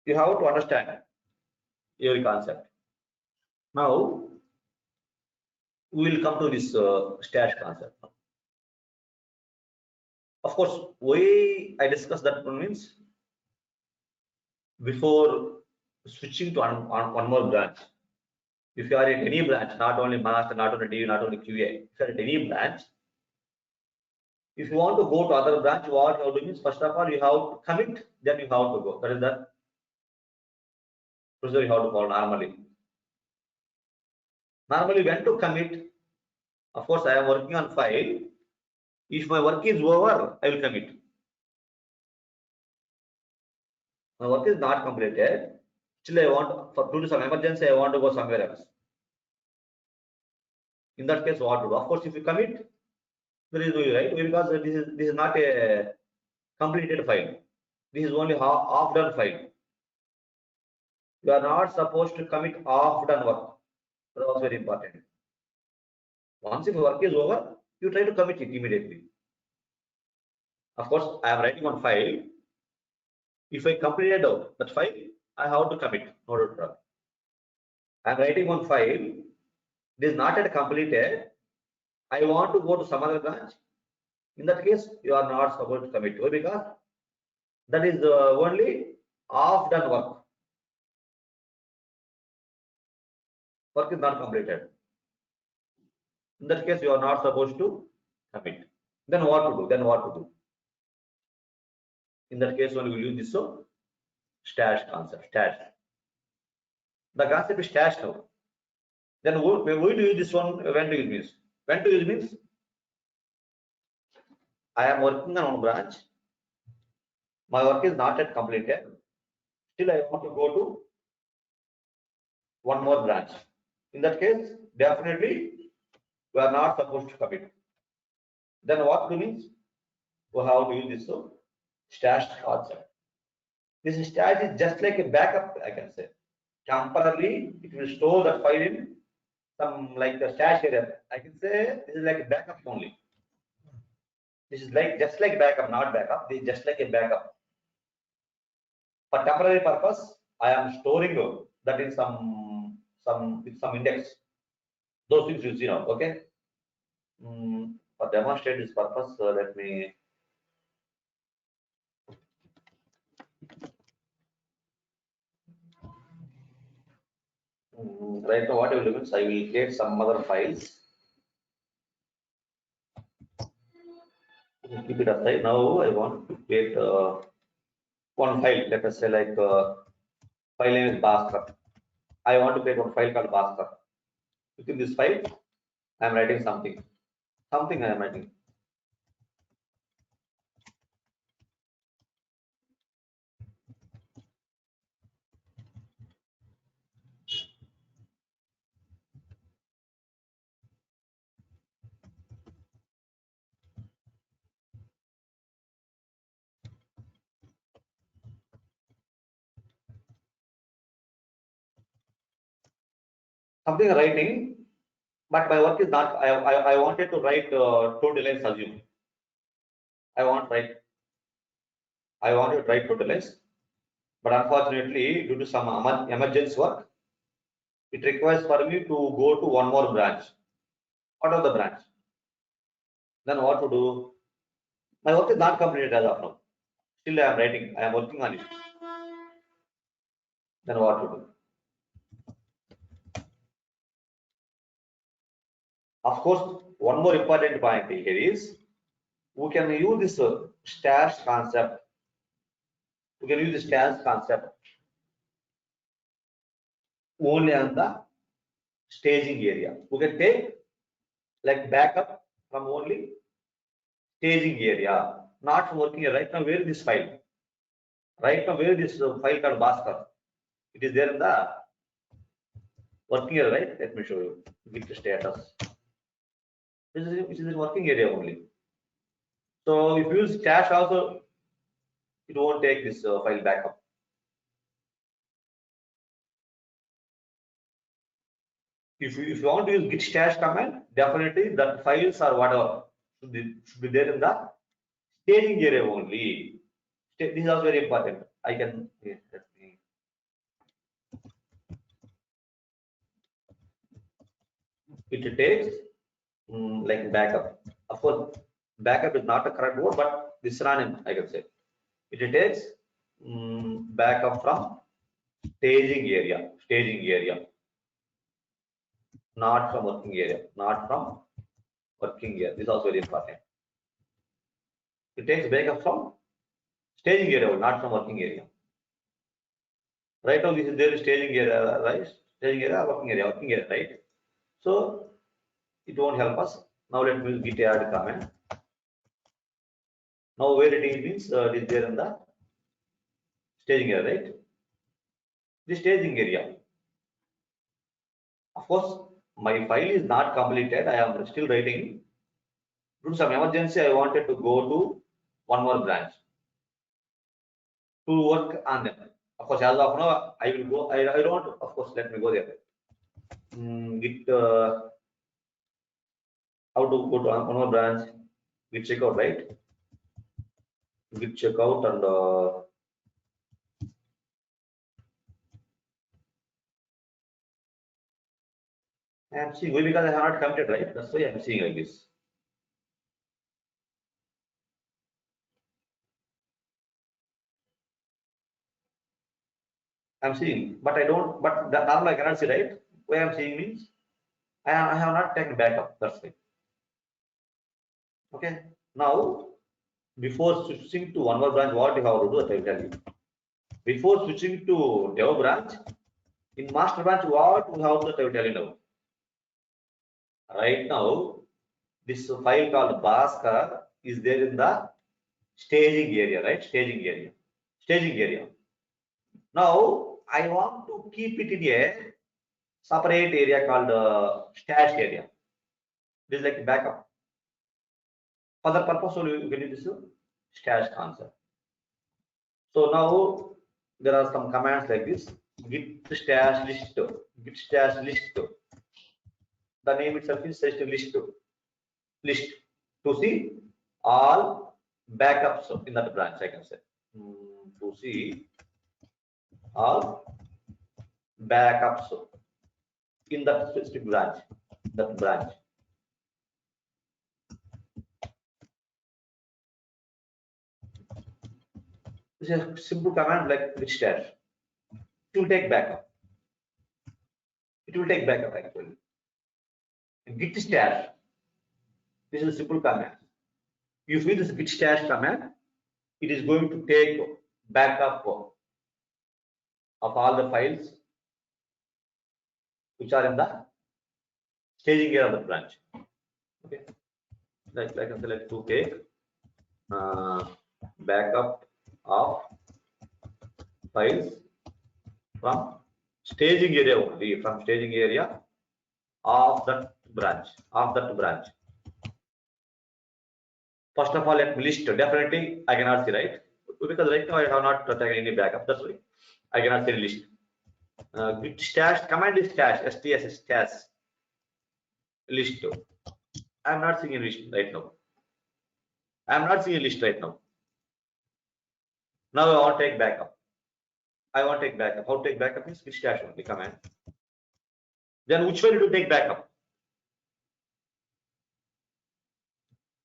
you have to understand every concept. Now, we will come to this stash concept. Of course, why I discussed that one means before switching to one more branch. If you are in any branch, not only master, not only DV, not only QA, if you are in any branch, if you want to go to other branch, what you have to do means first of all you have to commit, then you have to go. That is the procedure you have to follow normally. Normally, when to commit, of course, I am working on file. If my work is over, I will commit. My work is not completed. Still, I want due to some emergency, I want to go somewhere else. In that case, what to do? Of course, if you commit, there is no right, because this is not a completed file. This is only half done file. You are not supposed to commit half done work. That was very important. Once if work is over, you try to commit it immediately. Of course, I am writing on file. If I completed that file, I have to commit. No doubt. I am writing on file. It is not yet completed. I want to go to some other branch. In that case, you are not supposed to commit. Why? Because that is only half done work. Work is not completed. In that case, you are not supposed to commit. Then what to do? Then what to do? In that case, only we will use this stash concept. Stash. The concept is stash now. Then we do use this one. When to use means? When to use means? I am working on one branch. My work is not yet completed. Still, I want to go to one more branch. In that case, definitely we are not supposed to commit. Then what do means? We have to use this stash concept. This stash is just like a backup, I can say. Temporarily, it will store that file in some like the stash area. I can say this is like a backup only. This is like just like backup, not backup. This is just like a backup. For temporary purpose, I am storing that in some with some index. Those things you see now, okay? For demonstrate this purpose, let me. Right now, what I will do is I will create some other files. Keep it aside. Now I want to create one file. Let us say like file name is Bhaskar. I want to create one file called Bhaskar. Within this file, I am writing something. Something I am writing. Something writing, but my work is not. I wanted to write two lines assume. I wanted to write two lines, but unfortunately, due to some emergency work, it requires for me to go to one more branch. What of the branch? Then what to do? My work is not completed as of now. Still, I am writing. I am working on it. Then what to do? Of course, one more important point here is we can use this stash concept. We can use the stash concept only on the staging area. We can take like backup from only staging area, not working area. Right now, where is this file? Right now, where is this file called Bhaskar? It is there in the working area, right? Let me show you. Git status. This is in working area only. So if you use stash also, it won't take this file backup. If you want to use git stash command, definitely that files or whatever should be there in the staging area only. This is also very important. I can let me. It takes like backup. Of course, backup is not a correct word, but this synonym I can say. It takes backup from staging area, not from working area, not from working area. This is also very important. It takes backup from staging area, not from working area. Right now, this is there staging area, right? Staging area, working area, right? So it won't help us. Now let me use git add command. Now where it is means it is there in the staging area, right? The staging area. Of course, my file is not completed. I am still writing. Due to some emergency, I wanted to go to one more branch to work on them. Of course, as of now, I will go. I don't. Of course, let me go there. Git how to go to one more branch, git checkout, right? Git checkout and I'm seeing why, because I have not committed, right? That's why I'm seeing like this. I'm seeing, but I don't, but the normal I cannot see, right? Why I'm seeing means I have not taken backup. That's why. Okay. Now, before switching to one more branch, what you have to do, I will tell you. Before switching to dev branch, in master branch, what we have to, I will tell you now. Right now, this file called Bhaskar is there in the staging area, right? Staging area. Staging area. Now, I want to keep it in a separate area called stash area. This is like backup. For the purpose of you can use this stash concept. So now there are some commands like this: git stash list, git stash list. The name itself is stash list to see all backups in that branch. I can say to see all backups in that specific branch. That branch. This is a simple command like git stash. It will take backup. It will take backup actually. Git stash. This is a simple command. You see this git stash command, it is going to take backup of all the files which are in the staging area of the branch. Okay, like I can select to take backup of files from staging area only, from staging area of that branch. First of all, let me list. Definitely, I cannot see, right? Because right now I have not taken any backup. That's why I cannot see list. Git stash command is stash, sts stash list. I am not seeing a list right now. I am not seeing a list right now. Now I want to take backup. How to take backup is git stash only command. Then which file to take backup?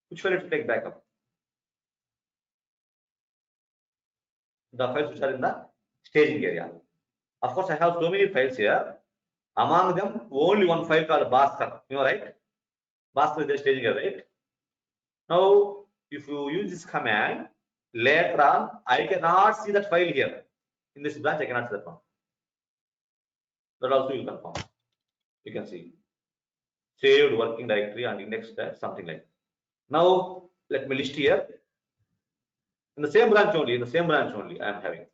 Which file to take backup? The files which are in the staging area. Of course, I have so many files here. Among them, only one file called Bhaskar. You know, right? Bhaskar is the staging area, right? Now, if you use this command, later on, I cannot see that file here. In this branch, I cannot see that one. That also you confirm. You can see saved working directory and index something like that. Now, let me list here. In the same branch only, I am having.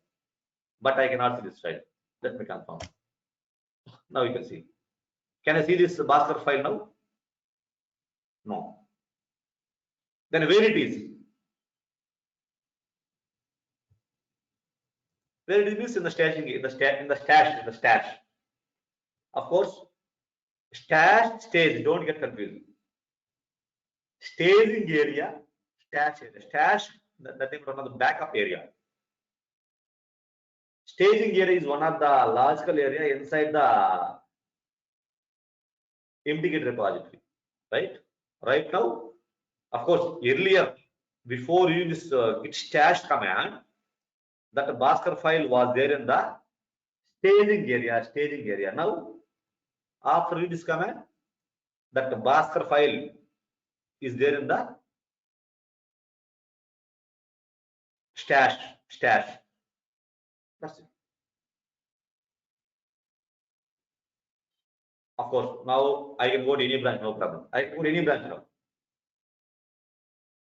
But I cannot see this file. Let me confirm. Now you can see. Can I see this Bhaskar file now? No. Then where it is? Where it is in the stashing, in the stash. Of course, stash stage. Don't get confused. Staging area, stash area. Stash, that is one of the backup area. Staging area is one of the logical area inside the empty Git repository, right? Right now, of course, earlier, before you use this git stash command, that Bhaskar file was there in the staging area. Now, after this command, that Bhaskar file is there in the stash. That's it. Of course, now I can go to any branch, no problem. I can go to any branch now.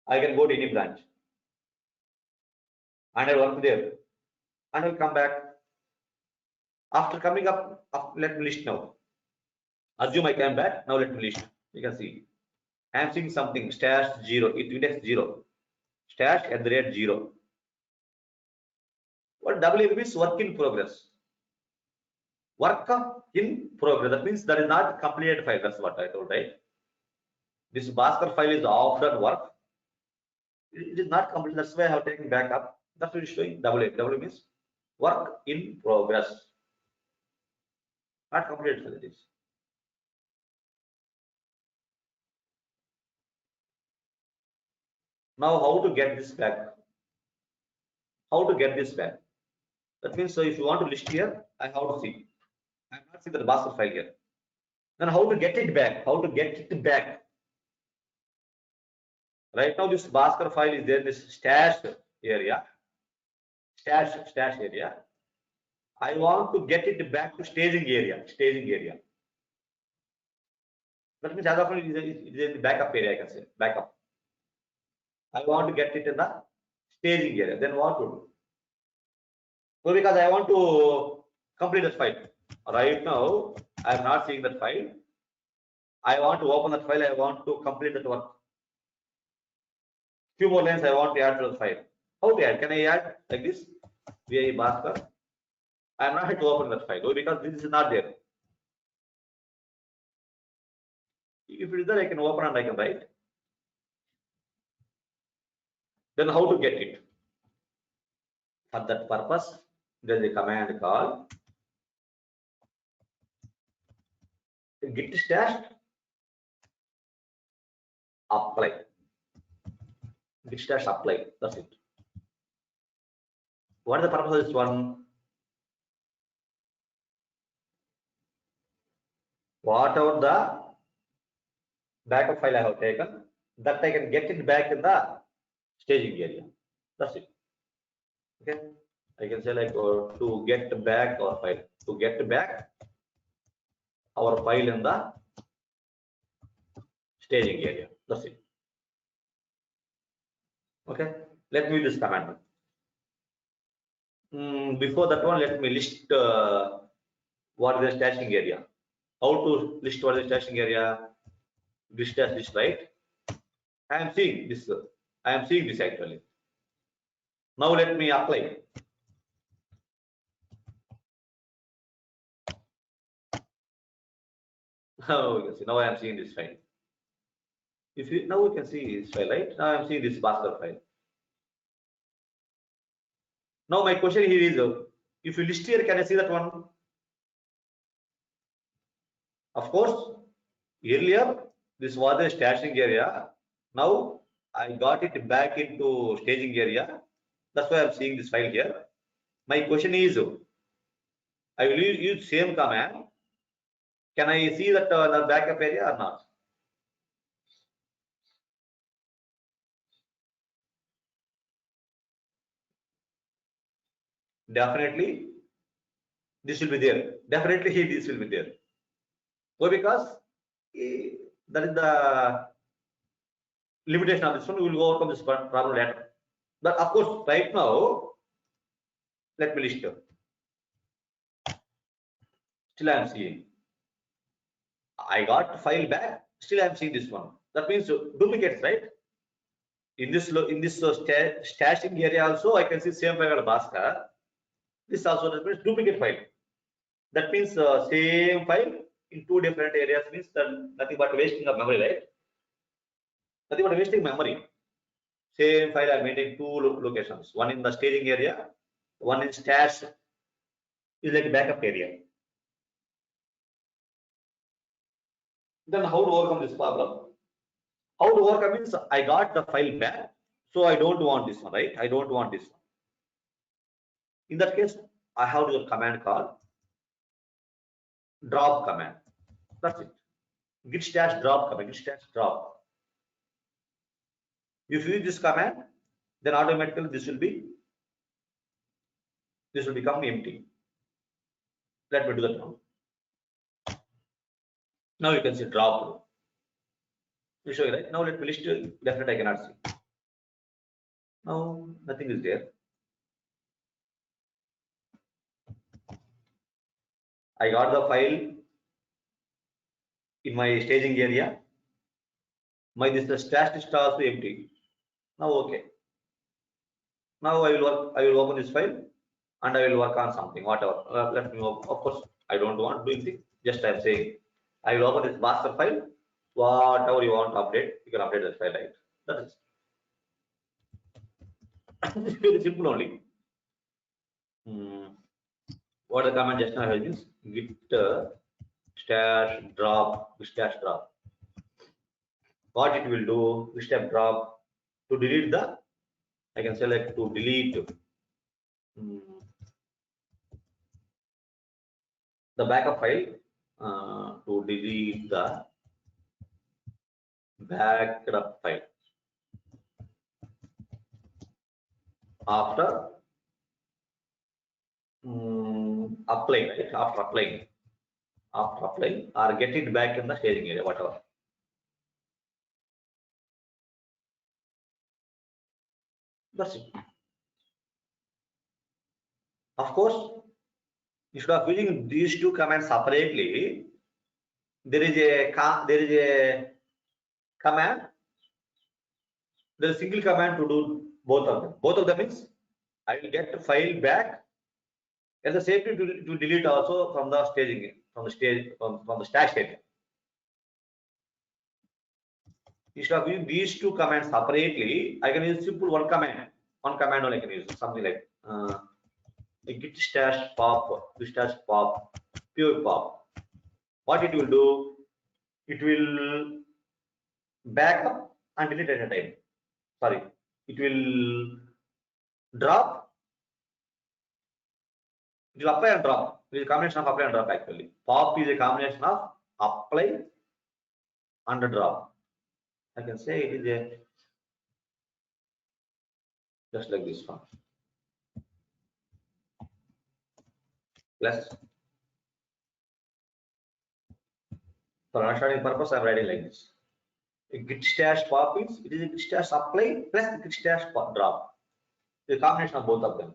I can go to any branch and I work there and I'll come back. After coming up, let me list now. Assume I came back. Now let me list. You can see I am seeing something stash 0, it index 0, stash at the rate 0. What WP means work in progress. Work in progress. That means that is not completed file. That's what I told, right? This Bhaskar file is often work. It is not complete. That's why I have taken backup. That's what it's showing. W means work in progress. Not complete. It is. Now, how to get this back? How to get this back? That means, so if you want to list here, I have to see. I have not seen the Bhaskar file here. Then how to get it back? How to get it back? Right now, this Bhaskar file is there in this stash area. Stash area. I want to get it back to staging area. Staging area. That means as of now it is in the backup area. I can say backup. I want to get it in the staging area. Then what to do? So because I want to complete that file. Right now, I am not seeing that file. I want to open that file. I want to complete that work. Few more lines I want to add to the file. How to add? Can I add like this? VI Bhaskar. I am not going to open that file because this is not there. If it is there, I can open and I can write. Then how to get it? For that purpose, there is a command called git stash apply. Git stash apply. That's it. What is the purpose of this one? Whatever the backup file I have taken, that I can get it back in the staging area. That's it. Okay. I can say like to get back our file. To get back our file in the staging area. That's it. Okay. Let me use this command. Before that one, let me list what is the stashing area. How to list what is the stashing area? List as list, right? I am seeing this. I am seeing this actually. Now let me apply. Now you can see. Now I am seeing this file. If you now you can see this file, right? Now I am seeing this Bhaskar file. Now my question here is, if you list here, can I see that one? Of course, earlier this was the stashing area. Now I got it back into staging area. That's why I'm seeing this file here. My question is, I will use same command. Can I see that the backup area or not? Definitely, this will be there. Definitely, this will be there. Why? Because that is the limitation of this one. We will overcome this problem later. But of course, right now, let me list here. Still, I am seeing. I got file back. Still, I am seeing this one. That means duplicates, right? In this stashing area also, I can see same file at Bhaskar. This also that means duplicate file. That means same file in two different areas means that nothing but wasting of memory, right? Nothing but wasting memory. Same file I made in two locations. One in the staging area, one in stash is like backup area. Then how to overcome this problem? How to overcome means I got the file back, so I don't want this one, right? I don't want this one. In that case, I have your command called drop command. That's it. Git stash drop command. Git stash drop. If you use this command, then automatically this will become empty. Let me do that now. Now you can see drop. You show you, right? Now let me list. Definitely I cannot see. Now nothing is there. I got the file in my staging area. My this the stash is also empty. Now okay. Now I will open this file and I will work on something, whatever. Let me open. Of course, I don't want to do anything. Just I am saying I will open this master file, whatever you want to update, you can update that file, right? That is it's very simple only. What the command just now has is git stash drop stash drop. What it will do, step drop to delete the, I can select to delete the backup file, to delete the backup file after applying, right? After applying or get it back in the staging area, whatever. That's it. Of course, instead of using these two commands separately, there is a command, there is a single command to do both of them. Both of them means I will get the file back, and the same to delete also from the staging, from the stash area. Instead of using these two commands separately, I can use simple one command only. I can use something like git stash pop, pure pop. What it will do, it will back up and delete at a time. Sorry, it will drop, it will apply and drop. It is a combination of apply and drop actually. Pop is a combination of apply and drop. I can say it is a just like this one. Plus, for understanding purpose, I am writing like this. A git stash pop is, it is a git stash apply plus git stash drop. The combination of both of them.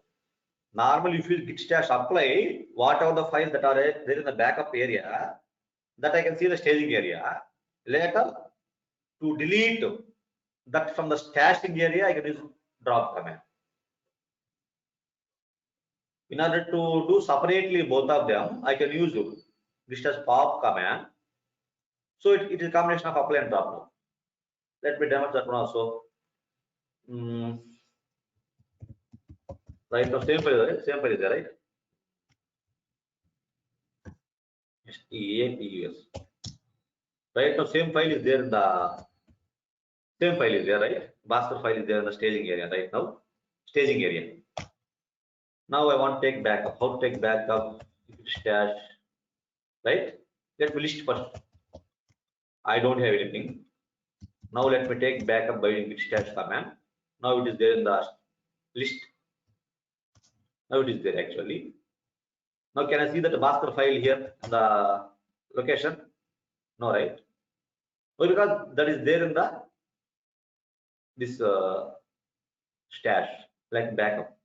Normally, if you git stash apply, whatever the files that are there in the backup area, that I can see the staging area. Later, to delete that from the stashing area, I can use drop command. In order to do separately both of them, I can use git stash pop command. So it is a combination of apply and drop now. Let me demonstrate that one also. Right now, same file is there, right? EAPUS. Right now, same file is there in the right? Bhaskar file is there in the staging area right now. Staging area. Now I want to take backup. How to take backup? Stash, right? Let me list first. I don't have anything. Now let me take backup by using stash command. Now it is there in the list. Now it is there actually. Now can I see that the Bhaskar file here in the location? No, right? Well, because that is there in the this stash like backup.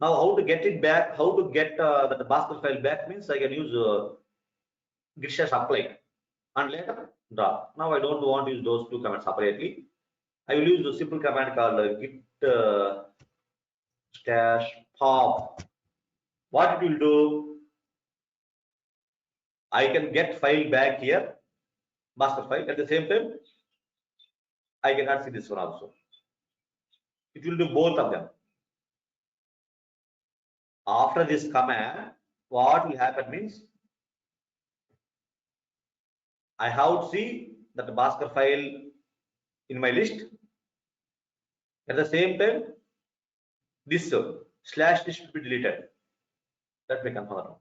Now how to get it back? How to get the Bhaskar file back means I can use git stash apply and later drop. Now I don't want to use those two commands separately. I will use the simple command called git stash pop. What it will do, I can get file back here, master file. At the same time, I cannot see this one also. It will do both of them. After this command, what will happen means I have to see that the Bhaskar file in my list. At the same time, this slash list will be deleted. Let me confirm now.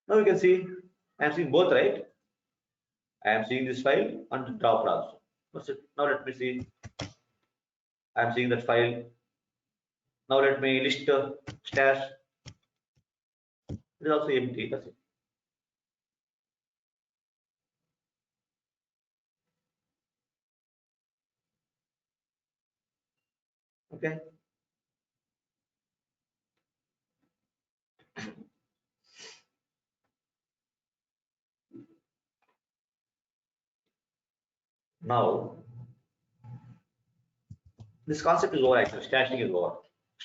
Now you can see I am seeing both, right? I am seeing this file and dropped also. That's it. Now let me see. I am seeing that file. Now let me list stash. It is also empty. That's it. Okay. Now this concept is over actually. Stashing is over.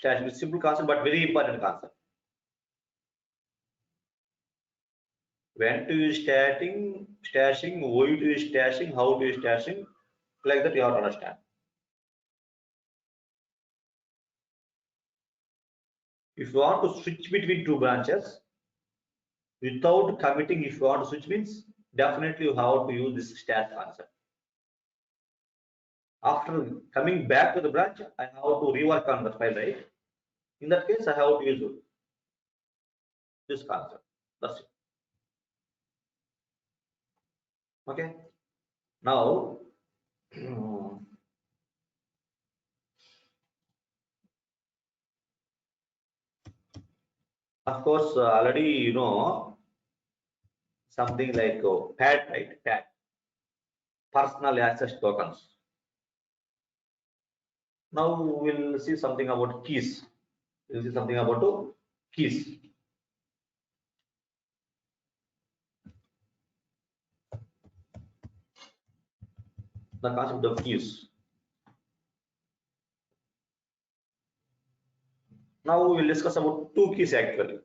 Stashing is simple concept but very important concept. when to use stashing, why to use stashing, how to use stashing, like that you have to understand. If you want to switch between two branches without committing, if you want to switch means definitely you have to use this stash concept. After coming back to the branch, I have to rework on the file, right? In that case, I have to use this concept. That's it. Okay. Now, of course, already you know something like PAD, right? PAD, personal access tokens. Now we'll see something about keys. We'll see something about keys. The concept of keys. Now we will discuss about two keys actually.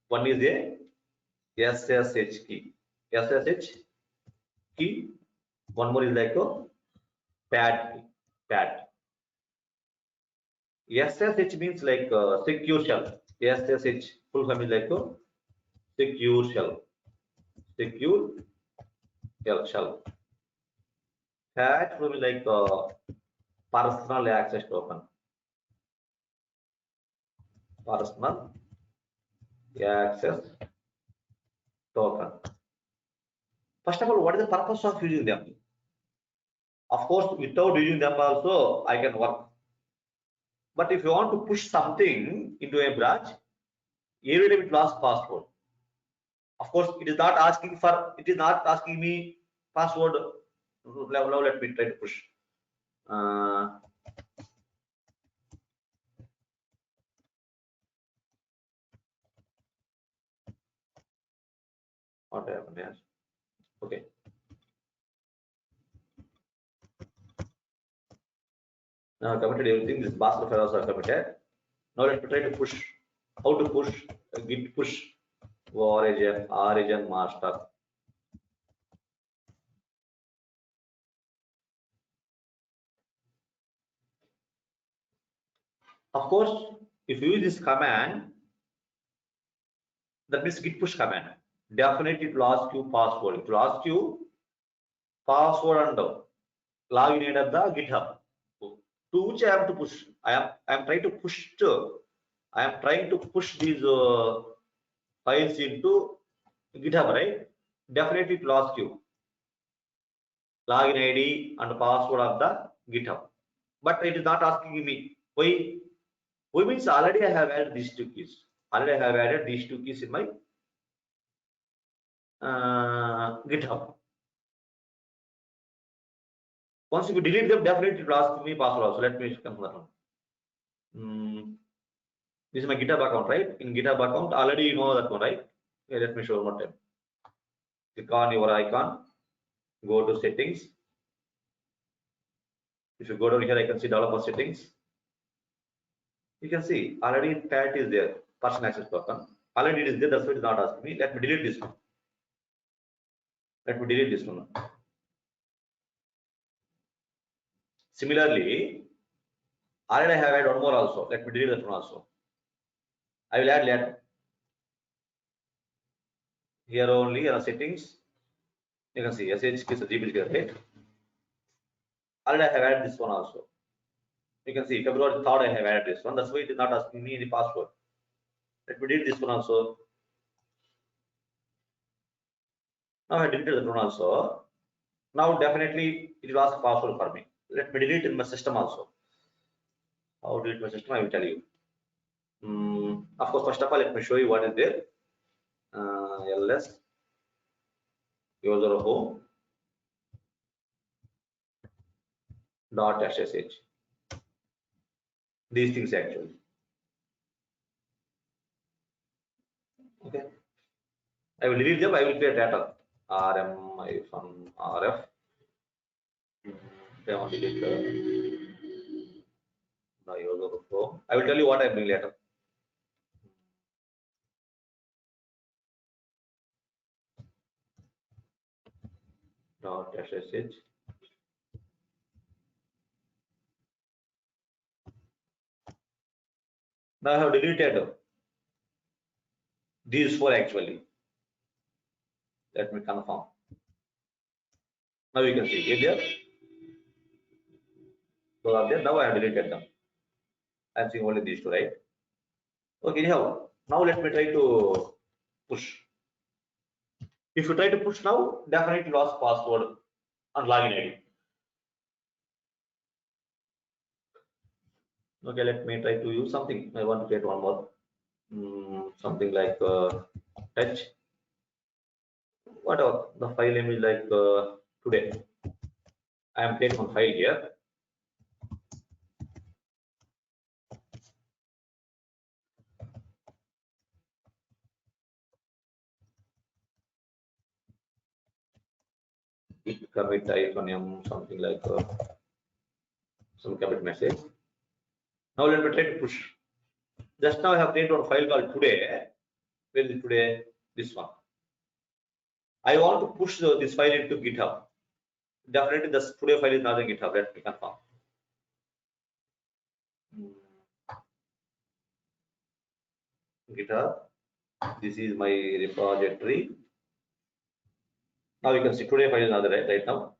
One is a SSH key. SSH key. One more is like a PAD key. PAD. SSH means like secure shell. SSH full form is like a secure shell. Secure shell. PAD will be like personal access token. Personal access token. First of all, what is the purpose of using them? Of course, without using them also, I can work. But if you want to push something into a branch, every time it lost password. Of course, it is not asking for. It is not asking me password. Now let me try to push. What happened here? Okay. Now committed everything. This basket files are committed. Now let me try to push. How to push? Git push origin master. Of course, if you use this command, that means git push command. Definitely it will ask you password. It will ask you password and login at the GitHub. To which I have to push. I am trying to push these files into GitHub, right? Definitely it will ask you login ID and password of the GitHub. But it is not asking me. Why? Why means already I have added these two keys. Already I have added these two keys in my GitHub. Once you delete them, definitely it will ask me password also. Let me confirm that one. This is my GitHub account, right? In GitHub account, already you know that one, right? Okay, let me show one more time. Click on your icon, go to settings. If you go down here, I can see developer settings. You can see already PAT is there, person access token. Already it is there, that's why it is not asking me. Let me delete this one. Let me delete this one. Similarly, already I have added one more also. Let me delete that one also. I will add later. Here only settings. You can see SH keys, GP keys, right? Already I have added this one also. You can see February 3rd I have added this one. That's why it is not asking me any password. Let me delete this one also. Now I deleted that one also. Now definitely it will ask password for me. Let me delete in my system also. How to delete my system? I will tell you. Of course, first of all, let me show you what is there. ls user home dot ssh. These things actually. Okay. I will delete them. I will create data. rm from rf. I want to delete the user home. I will tell you what I am doing later. dot sh. Now I have deleted these four actually. Let me confirm. Now you can see earlier. So are there. Now I have deleted them. I am seeing only these two, right? Okay, anyhow. Now let me try to push. If you try to push now, definitely lost password and login ID. Okay, let me try to use something. I want to create one more. Something like touch. Whatever the file name is like today. I am creating one file here. Commit iconium, something like some commit message. Now let me try to push. Just now I have created one file called today. Where is today? This one. I want to push this file into GitHub. Definitely this today file is not in GitHub. Let me confirm. GitHub. This is my repository. Now you can see today file is not right now.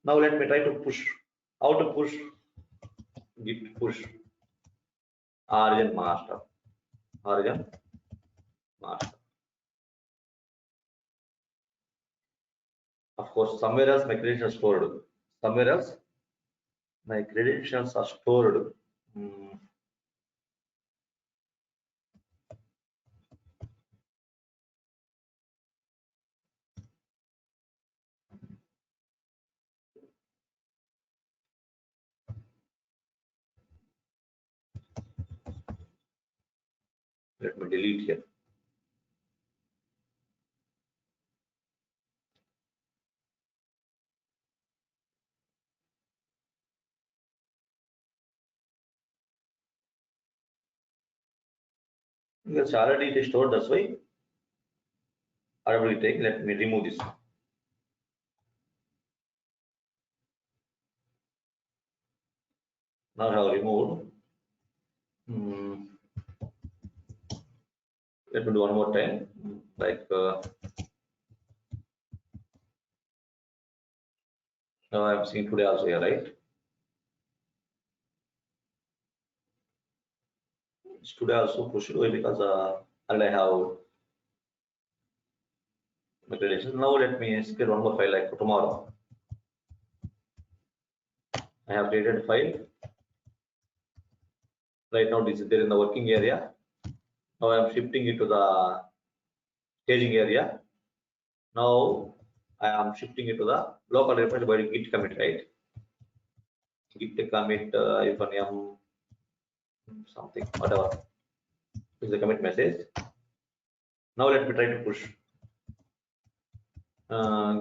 Now let me try to push. How to push? Git push. Origin master. Origin master. Of course, somewhere else my credentials are stored. Somewhere else my credentials are stored. Let me delete here. It's already stored, that's why I will take. Let me remove this. Now I have removed. Let me do one more time. Like now I'm seeing today also here, right? It's today also pushed away because and I have my credentials. Now let me create one more file like for tomorrow. I have created a file. Right now this is there in the working area. Now I am shifting it to the staging area. Now I am shifting it to the local repository by git commit, right? Git commit -m something, whatever is the commit message. Now let me try to push.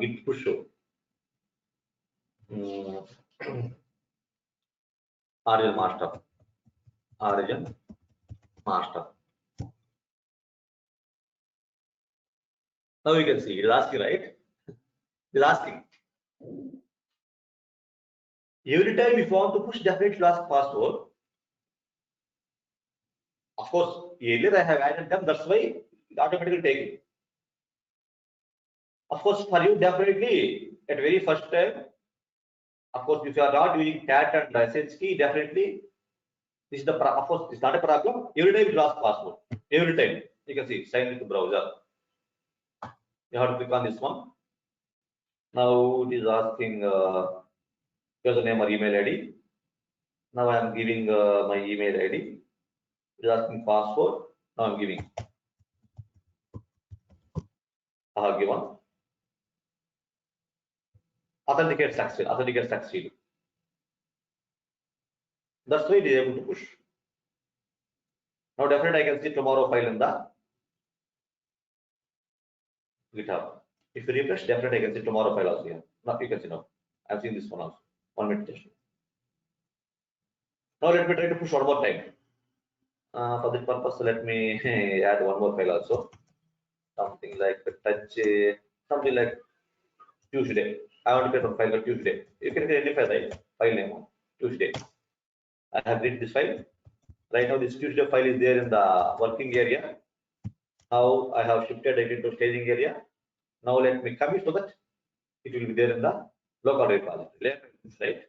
Git push origin master. Origin master. Now you can see it is asking, right? It is asking. Every time if you want to push, definitely ask password. Of course, earlier I have added them, that's why it automatically take it. Of course, for you, definitely at very first time, of course, if you are not using cat and SH key, definitely this is the of course it's not a problem. Every time you ask password. Every time you can see sign into browser. You have to click on this one. Now it is asking username or email ID. Now I am giving my email ID. It is asking password. Now I'm giving. I have given. Authenticate succeed. Authenticate succeed. That's why it is able to push. Now definitely I can see tomorrow file in the GitHub. If you refresh, definitely I can see tomorrow file also here. Now you can see now. I've seen this one also. 1 minute session. Now let me try to push one more time. For this purpose, let me add one more file also. Something something like touch, something like Tuesday. I want to create a file for Tuesday. You can create any file, right? File name Tuesday. I have read this file. Right now, this Tuesday file is there in the working area. Now I have shifted it into staging area. Now let me commit so that it will be there in the local repository. Right?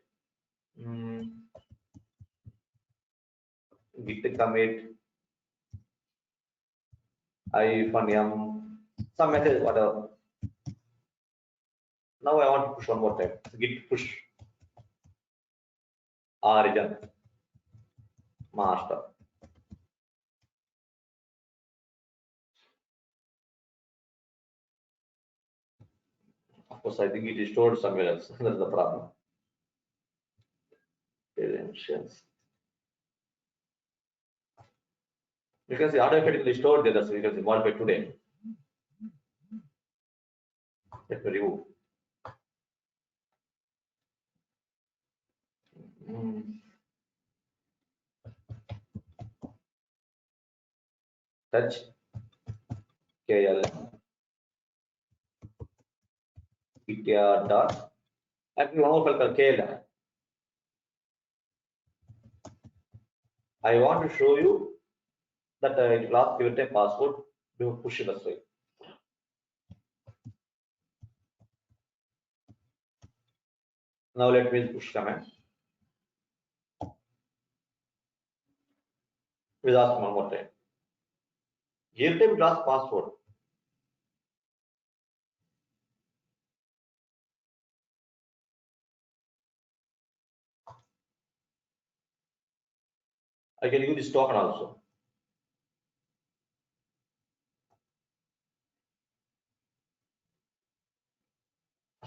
Git commit -m some message whatever. Now I want to push one more time. Git push origin master. Of course, I think it is stored somewhere else. That's the problem. Credentials. You can see automatically stored there. That's you can see modified today. Let me remove. Touch KL ptr dot. Actually, one more file called KL. I want to show you that it will ask your time password to push it this way. Now let me use push command. We'll ask one more time. Here time it asks password. I can use this token also.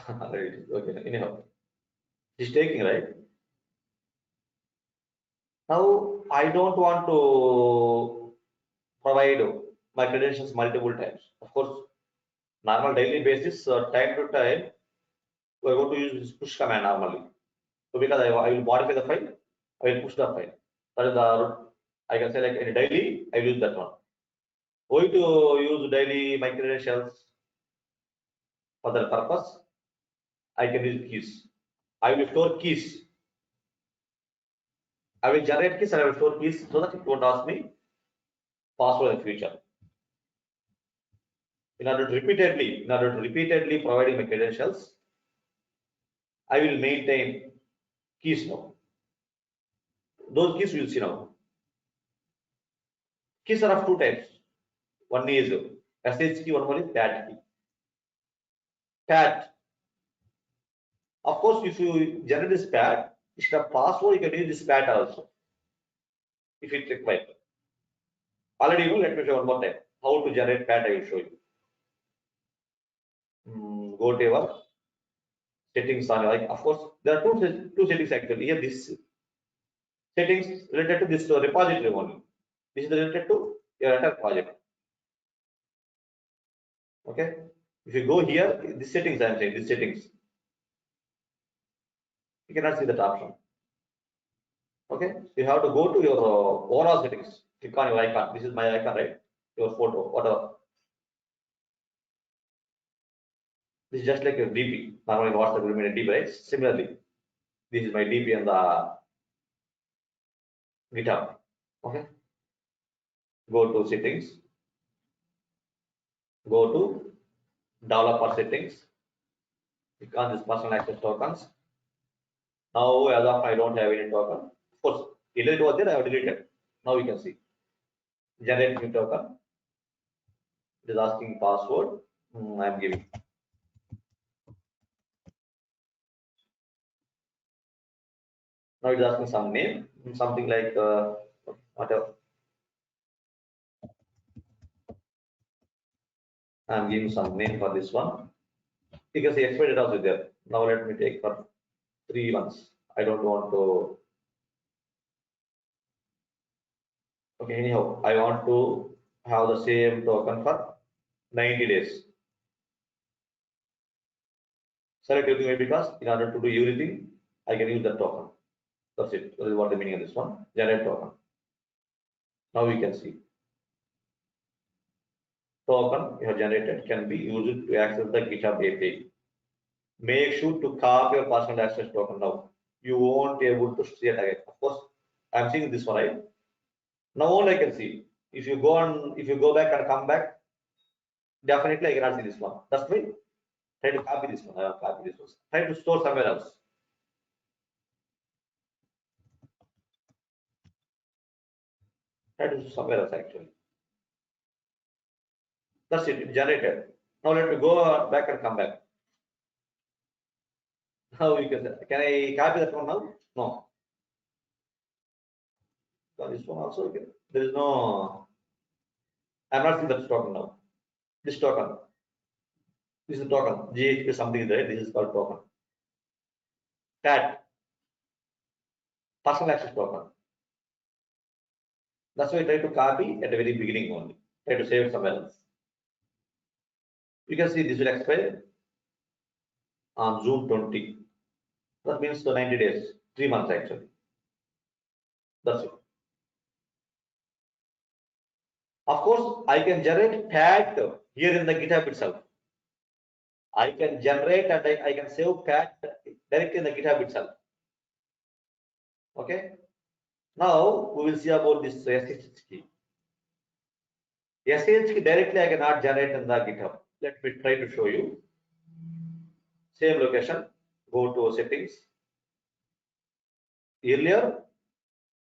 Right. Okay. Anyhow, it's taking right. Now I don't want to provide my credentials multiple times. Of course, normal daily basis, time to time, we are going to use this push command normally. So because I will modify the file, I will push the file. That is the I can say like in daily, I will use that one. Going to use daily my credentials for that purpose. I can use keys. I will store keys. I will generate keys and I will store keys so that it won't ask me password in the future. In order to repeatedly providing my credentials, I will maintain keys now. Those keys we will see now. Keys are of two types. One is SH key, one more is PAT key. PAT. Of course, if you generate this PAT, instead of password, you can use this PAT also. If it required. Already you know, let me show one more time. How to generate PAT, I will show you. Go to your settings on like, of course, there are two settings actually. Here, this settings related to this repository only. This is related to your entire project. Okay. If you go here, this settings I am saying, these settings. You cannot see that option. Okay. You have to go to your overall settings. Click on your icon. This is my icon, right? Your photo, whatever. This is just like your DP. Normally, WhatsApp will be a DP, right? Similarly, this is my DP and the GitHub. Okay. Go to settings. Go to developer settings. Click on this personal access tokens. Now, as of I don't have any token. Of course, it was there, I have deleted. Now you can see. Generate new token. It is asking password. I am giving. Now it is asking some name, something like whatever. I am giving some name for this one. You can see expired also there. Now let me take for 3 months. I don't want to. Okay, anyhow, I want to have the same token for 90 days. Select everything because in order to do everything, I can use that token. That's it. That is what the meaning of this one. Generate token. Now we can see. token you have generated can be used to access the GitHub API. Make sure to copy your personal access token now. You won't be able to see it again. Of course, I'm seeing this one, right? Now only I can see. If you go back and come back, definitely I cannot see this one. That's why try to copy this one. I have copied this one. Try to store somewhere else. Try to store somewhere else actually. That's it. It generated. Now let me go back and come back. Now you can I copy that one now? No. So this one also okay. There is no. I'm not seeing that token now. This token. This is token. GHP something is there. This is called token. Cat. Personal access token. That's why I try to copy at the very beginning only. Try to save it somewhere else. You can see this will expire on June 20. That means the 90 days, 3 months actually. That's it. Of course, I can generate tag here in the GitHub itself. I can generate and I can save tag directly in the GitHub itself. Okay. Now we will see about this SSH key. SSH key directly I cannot generate in the GitHub. Let me try to show you. Same location. Go to settings. Earlier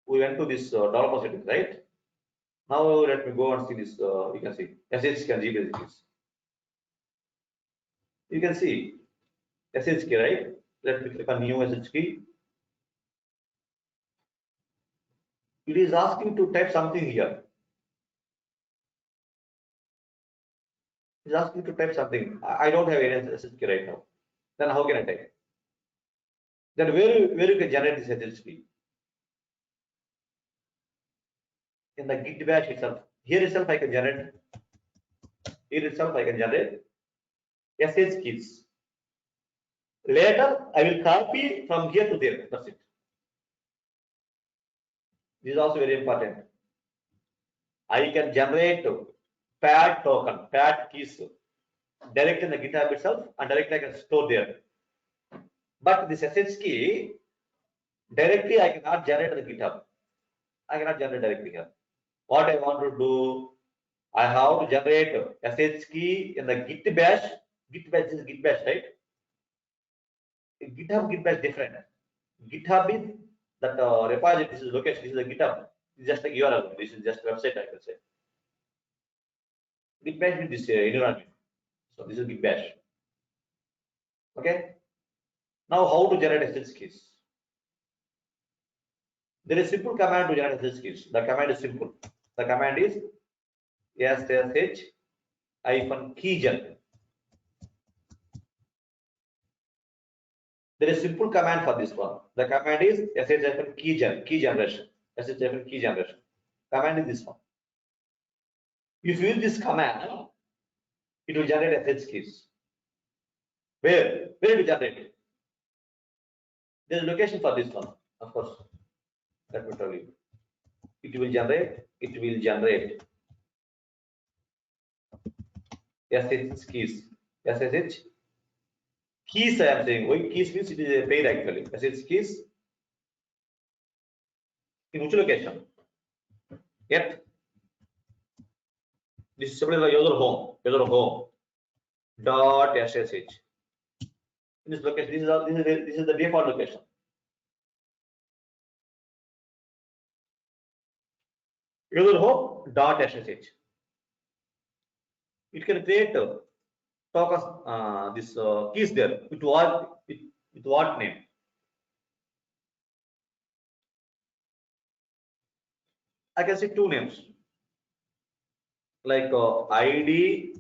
we went to this developer settings, right? Now let me go and see this. You can see SSH key and GPG keys. You can see SSH key, right? Let me click on new SSH key. It is asking to type something here. It is asking to type something. I don't have any SSH key right now. Then how can I type? Then where you can generate this SSH key? In the git bash itself. Here itself I can generate. Here itself I can generate SSH keys. Later I will copy from here to there. That's it. This is also very important. I can generate pad token, pad keys directly in the GitHub itself, and directly I can store there. But this SSH key directly I cannot generate in the GitHub. I cannot generate directly here. What I want to do, I have to generate SSH key in the git bash. Git bash is git bash, right? GitHub git bash different. GitHub is that repository. This is location. This is the GitHub. It's just like URL. This is just website, I can say. Git bash is this environment. So this is git bash. Okay. Now how to generate SSH keys? There is simple command to generate SSH keys. The command is simple. The command is ssh-keygen. There is simple command for this one. The command is ssh-keygen, key generation. Ssh-key generation. Command is this one. If you use this command, it will generate SSH keys. Where it will generate? There is a location for this one, of course. Let me tell you. It will generate SSH keys. SSH keys I am saying. Why keys means it is a pair actually. SSH keys in which location? Yet this is similar like user home dot SSH. In this location, this is the default location. User home dot SSH. It can create tokens, this keys there with what name? I can see two names like ID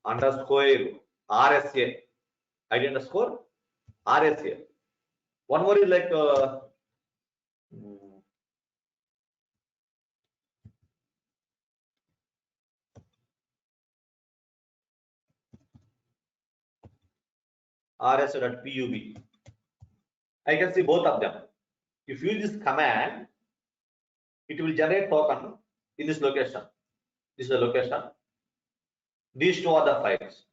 underscore RSA, ID underscore RSA. One more is like RSA.pub. I can see both of them. If you use this command, it will generate token in this location. This is the location. These two are the files.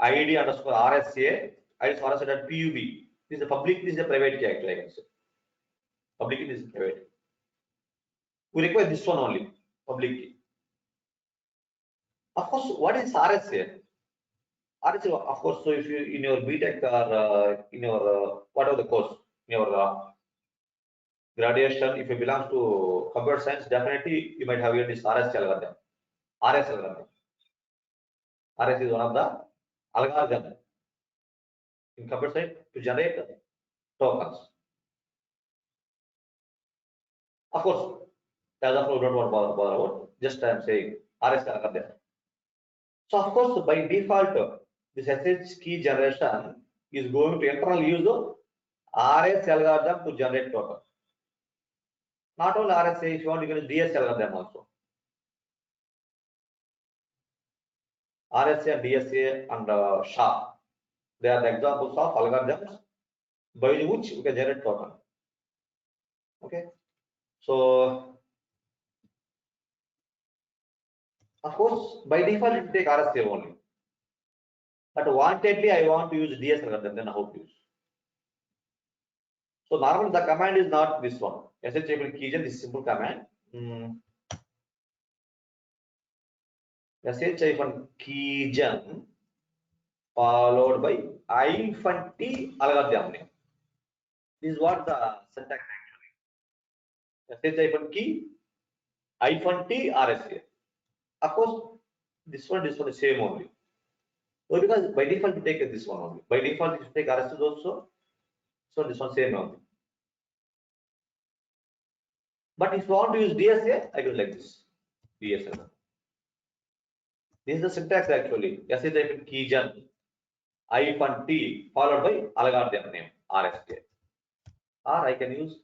id underscore rsa, id_rsa.pub. This is a public, this is a private key actually, I can say. Public key, this is private. We require this one only, public key. Of course, what is RSA? RSA, of course, so if you in your BTech or in your whatever the course, in your graduation, if you belong to computer science, definitely you might have heard this RSA algorithm. RS algorithm. RS is one of the algorithm in computer science to generate tokens. Of course, as of now, we don't want to bother about. Just I am saying RS algorithm. So of course, by default, this SH key generation is going to internally use the RS algorithm to generate token. Not only RSA, if you want, you can use DS algorithm also. RSA and DSA and SHA, they are the examples of algorithms by which we can generate token. Okay, so of course, by default, it will take RSA only. But wantedly, I want to use DS algorithm, then how to use? So normally the command is not this one. SH keygen, this simple command. sh-keygen followed by -t algorithm name. This is what the syntax actually. sh-key -t RSA. Of course, this one is same only. So because by default you take this one only. By default you take RSA also. So this one same only. But if you want to use DSA, I do like this. DSA. This is the syntax actually. sh-keygen -t followed by algorithm name RSA. Or I can use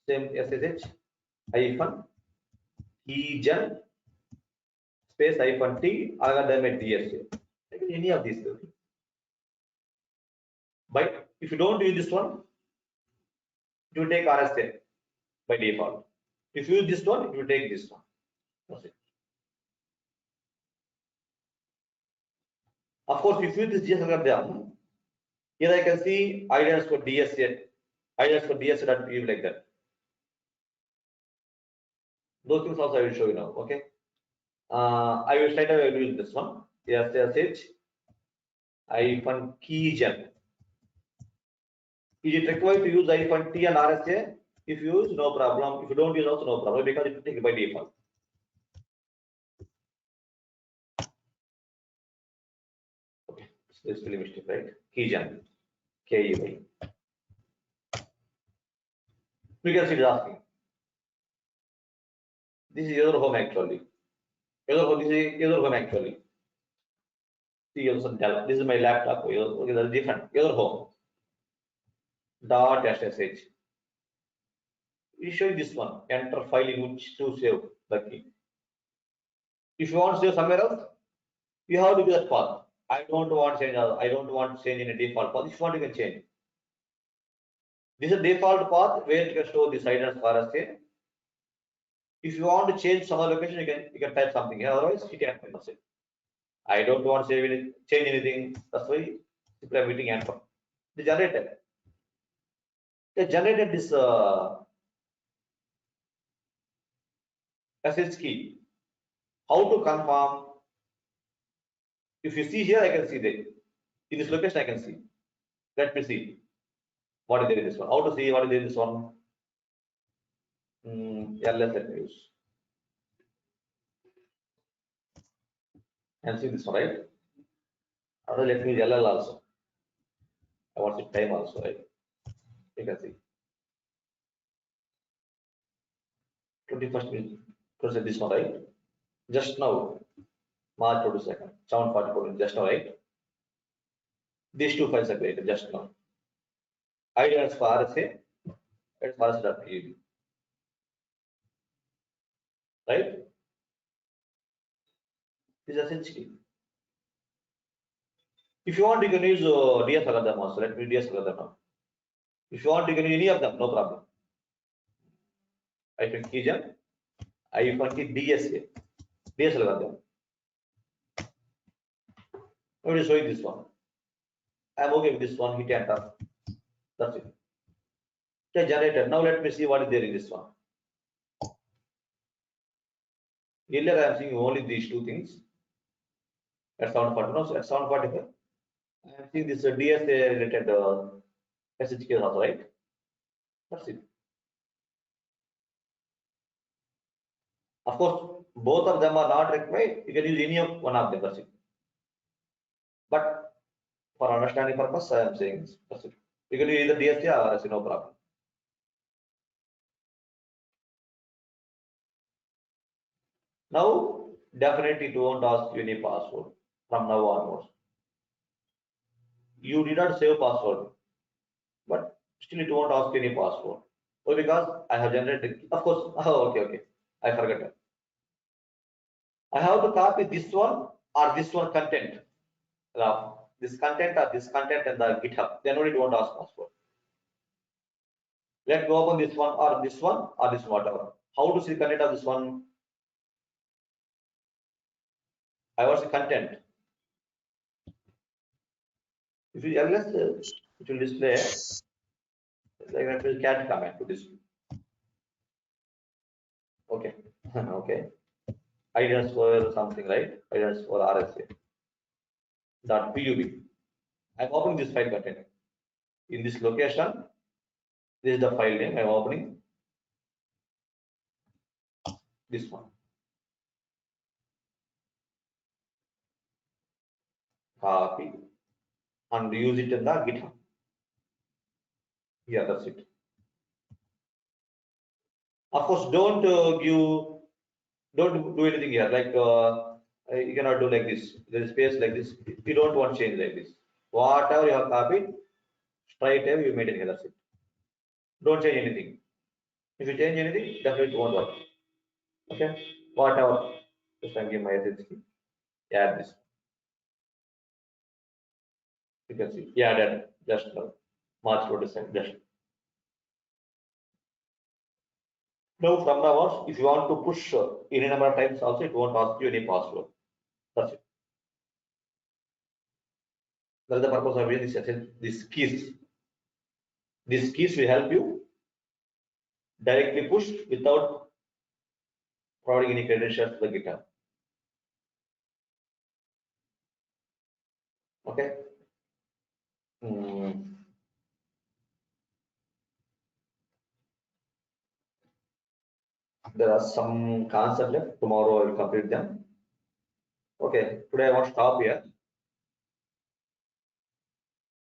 same sh -keygen space -t algorithm at DSA. Any of these two. But if you don't use this one, it will take RSA by default. If you use this one, it will take this one. That's it. Of course, if you use this DS algorithm, here I can see id for DSA, id for DSA.pub like that. Those things also I will show you now. Okay. I will straight away use this one. sh -keygen. Is it required to use -t and RSA? If you use, no problem. If you don't use, also no problem because it will take it by default. Okay, so this is really mistake, right? Keygen, KEY. We can see it asking. This is your home actually. Your home, this is your home actually. See, this is my laptop. Okay, that's different. Your home. .sh. We show you this one. Enter file in which to save the key. If you want to save somewhere else, you have to do that path. I don't want to change. I don't want to change in a default path. If you want, you can change. This is a default path where you can store this items for us here. If you want to change some other location, you can type something here. Otherwise, you can say, I don't want to save any, change anything. That's why simply I'm hitting enter. The generated. They generated this SH key. How to confirm? If you see here, I can see that. In this location, I can see. Let me see. What is there in this one? How to see what is there in this one? LS let me use. And see this one, right? Or let me use LL also. I want it time also, right? You can see. 21st minute. Consider this one, right? Just now, March 22nd, 7:44, just now, right? These two files are created just now. ID as far as a as far as .pub, right? This is essentially. If you want, you can use DS algorithm also. Let me DS algorithm now. If you want, you can use any of them, no problem. I think keygen, I want DSA. DSL algorithm. I will show you this one. I'm okay with this one. Hit enter. That's it. Okay, generated. Now let me see what is there in this one. Earlier I am seeing only these two things. At 740, no, so at 745, I am seeing this DSA related SHK also, right? That's it. Of course, both of them are not required. You can use any of one of them. That's it. But for understanding purpose, I am saying this. That's it. You can use either DSA or RSA, no problem. Now, definitely it won't ask you any password from now onwards. You did not save password, but still it won't ask you any password. Why? Because I have generated, of course. Oh, okay. I forgot it. I have to copy this one or this one content. This content or this content in the GitHub. Then only it won't ask password. Let me open this one or this one or this whatever. How to see content of this one? I want the content. If you ls, it will display like that will cat command to display. Okay. Okay. Ideas for something, right? Ideas for RSA. Dot pub. I'm opening this file container. In this location, this is the file name. I'm opening this one. Copy and use it in the GitHub. Yeah, that's it. Of course, don't do anything here. Like you cannot do like this. There is space like this. You don't want change like this. Whatever you have copied, straight away you made it here. That's it. Don't change anything. If you change anything, definitely it won't work. Okay. Whatever. Just I'm giving my SH key. Add this. You can see. Yeah, then just March 27. Just now from now on, if you want to push any number of times also, it won't ask you any password. That's it. That's the purpose of using this. These keys. These keys will help you directly push without providing any credentials to the GitHub. Okay. There are some concepts left. Tomorrow I will complete them. Okay. Today I want to stop here.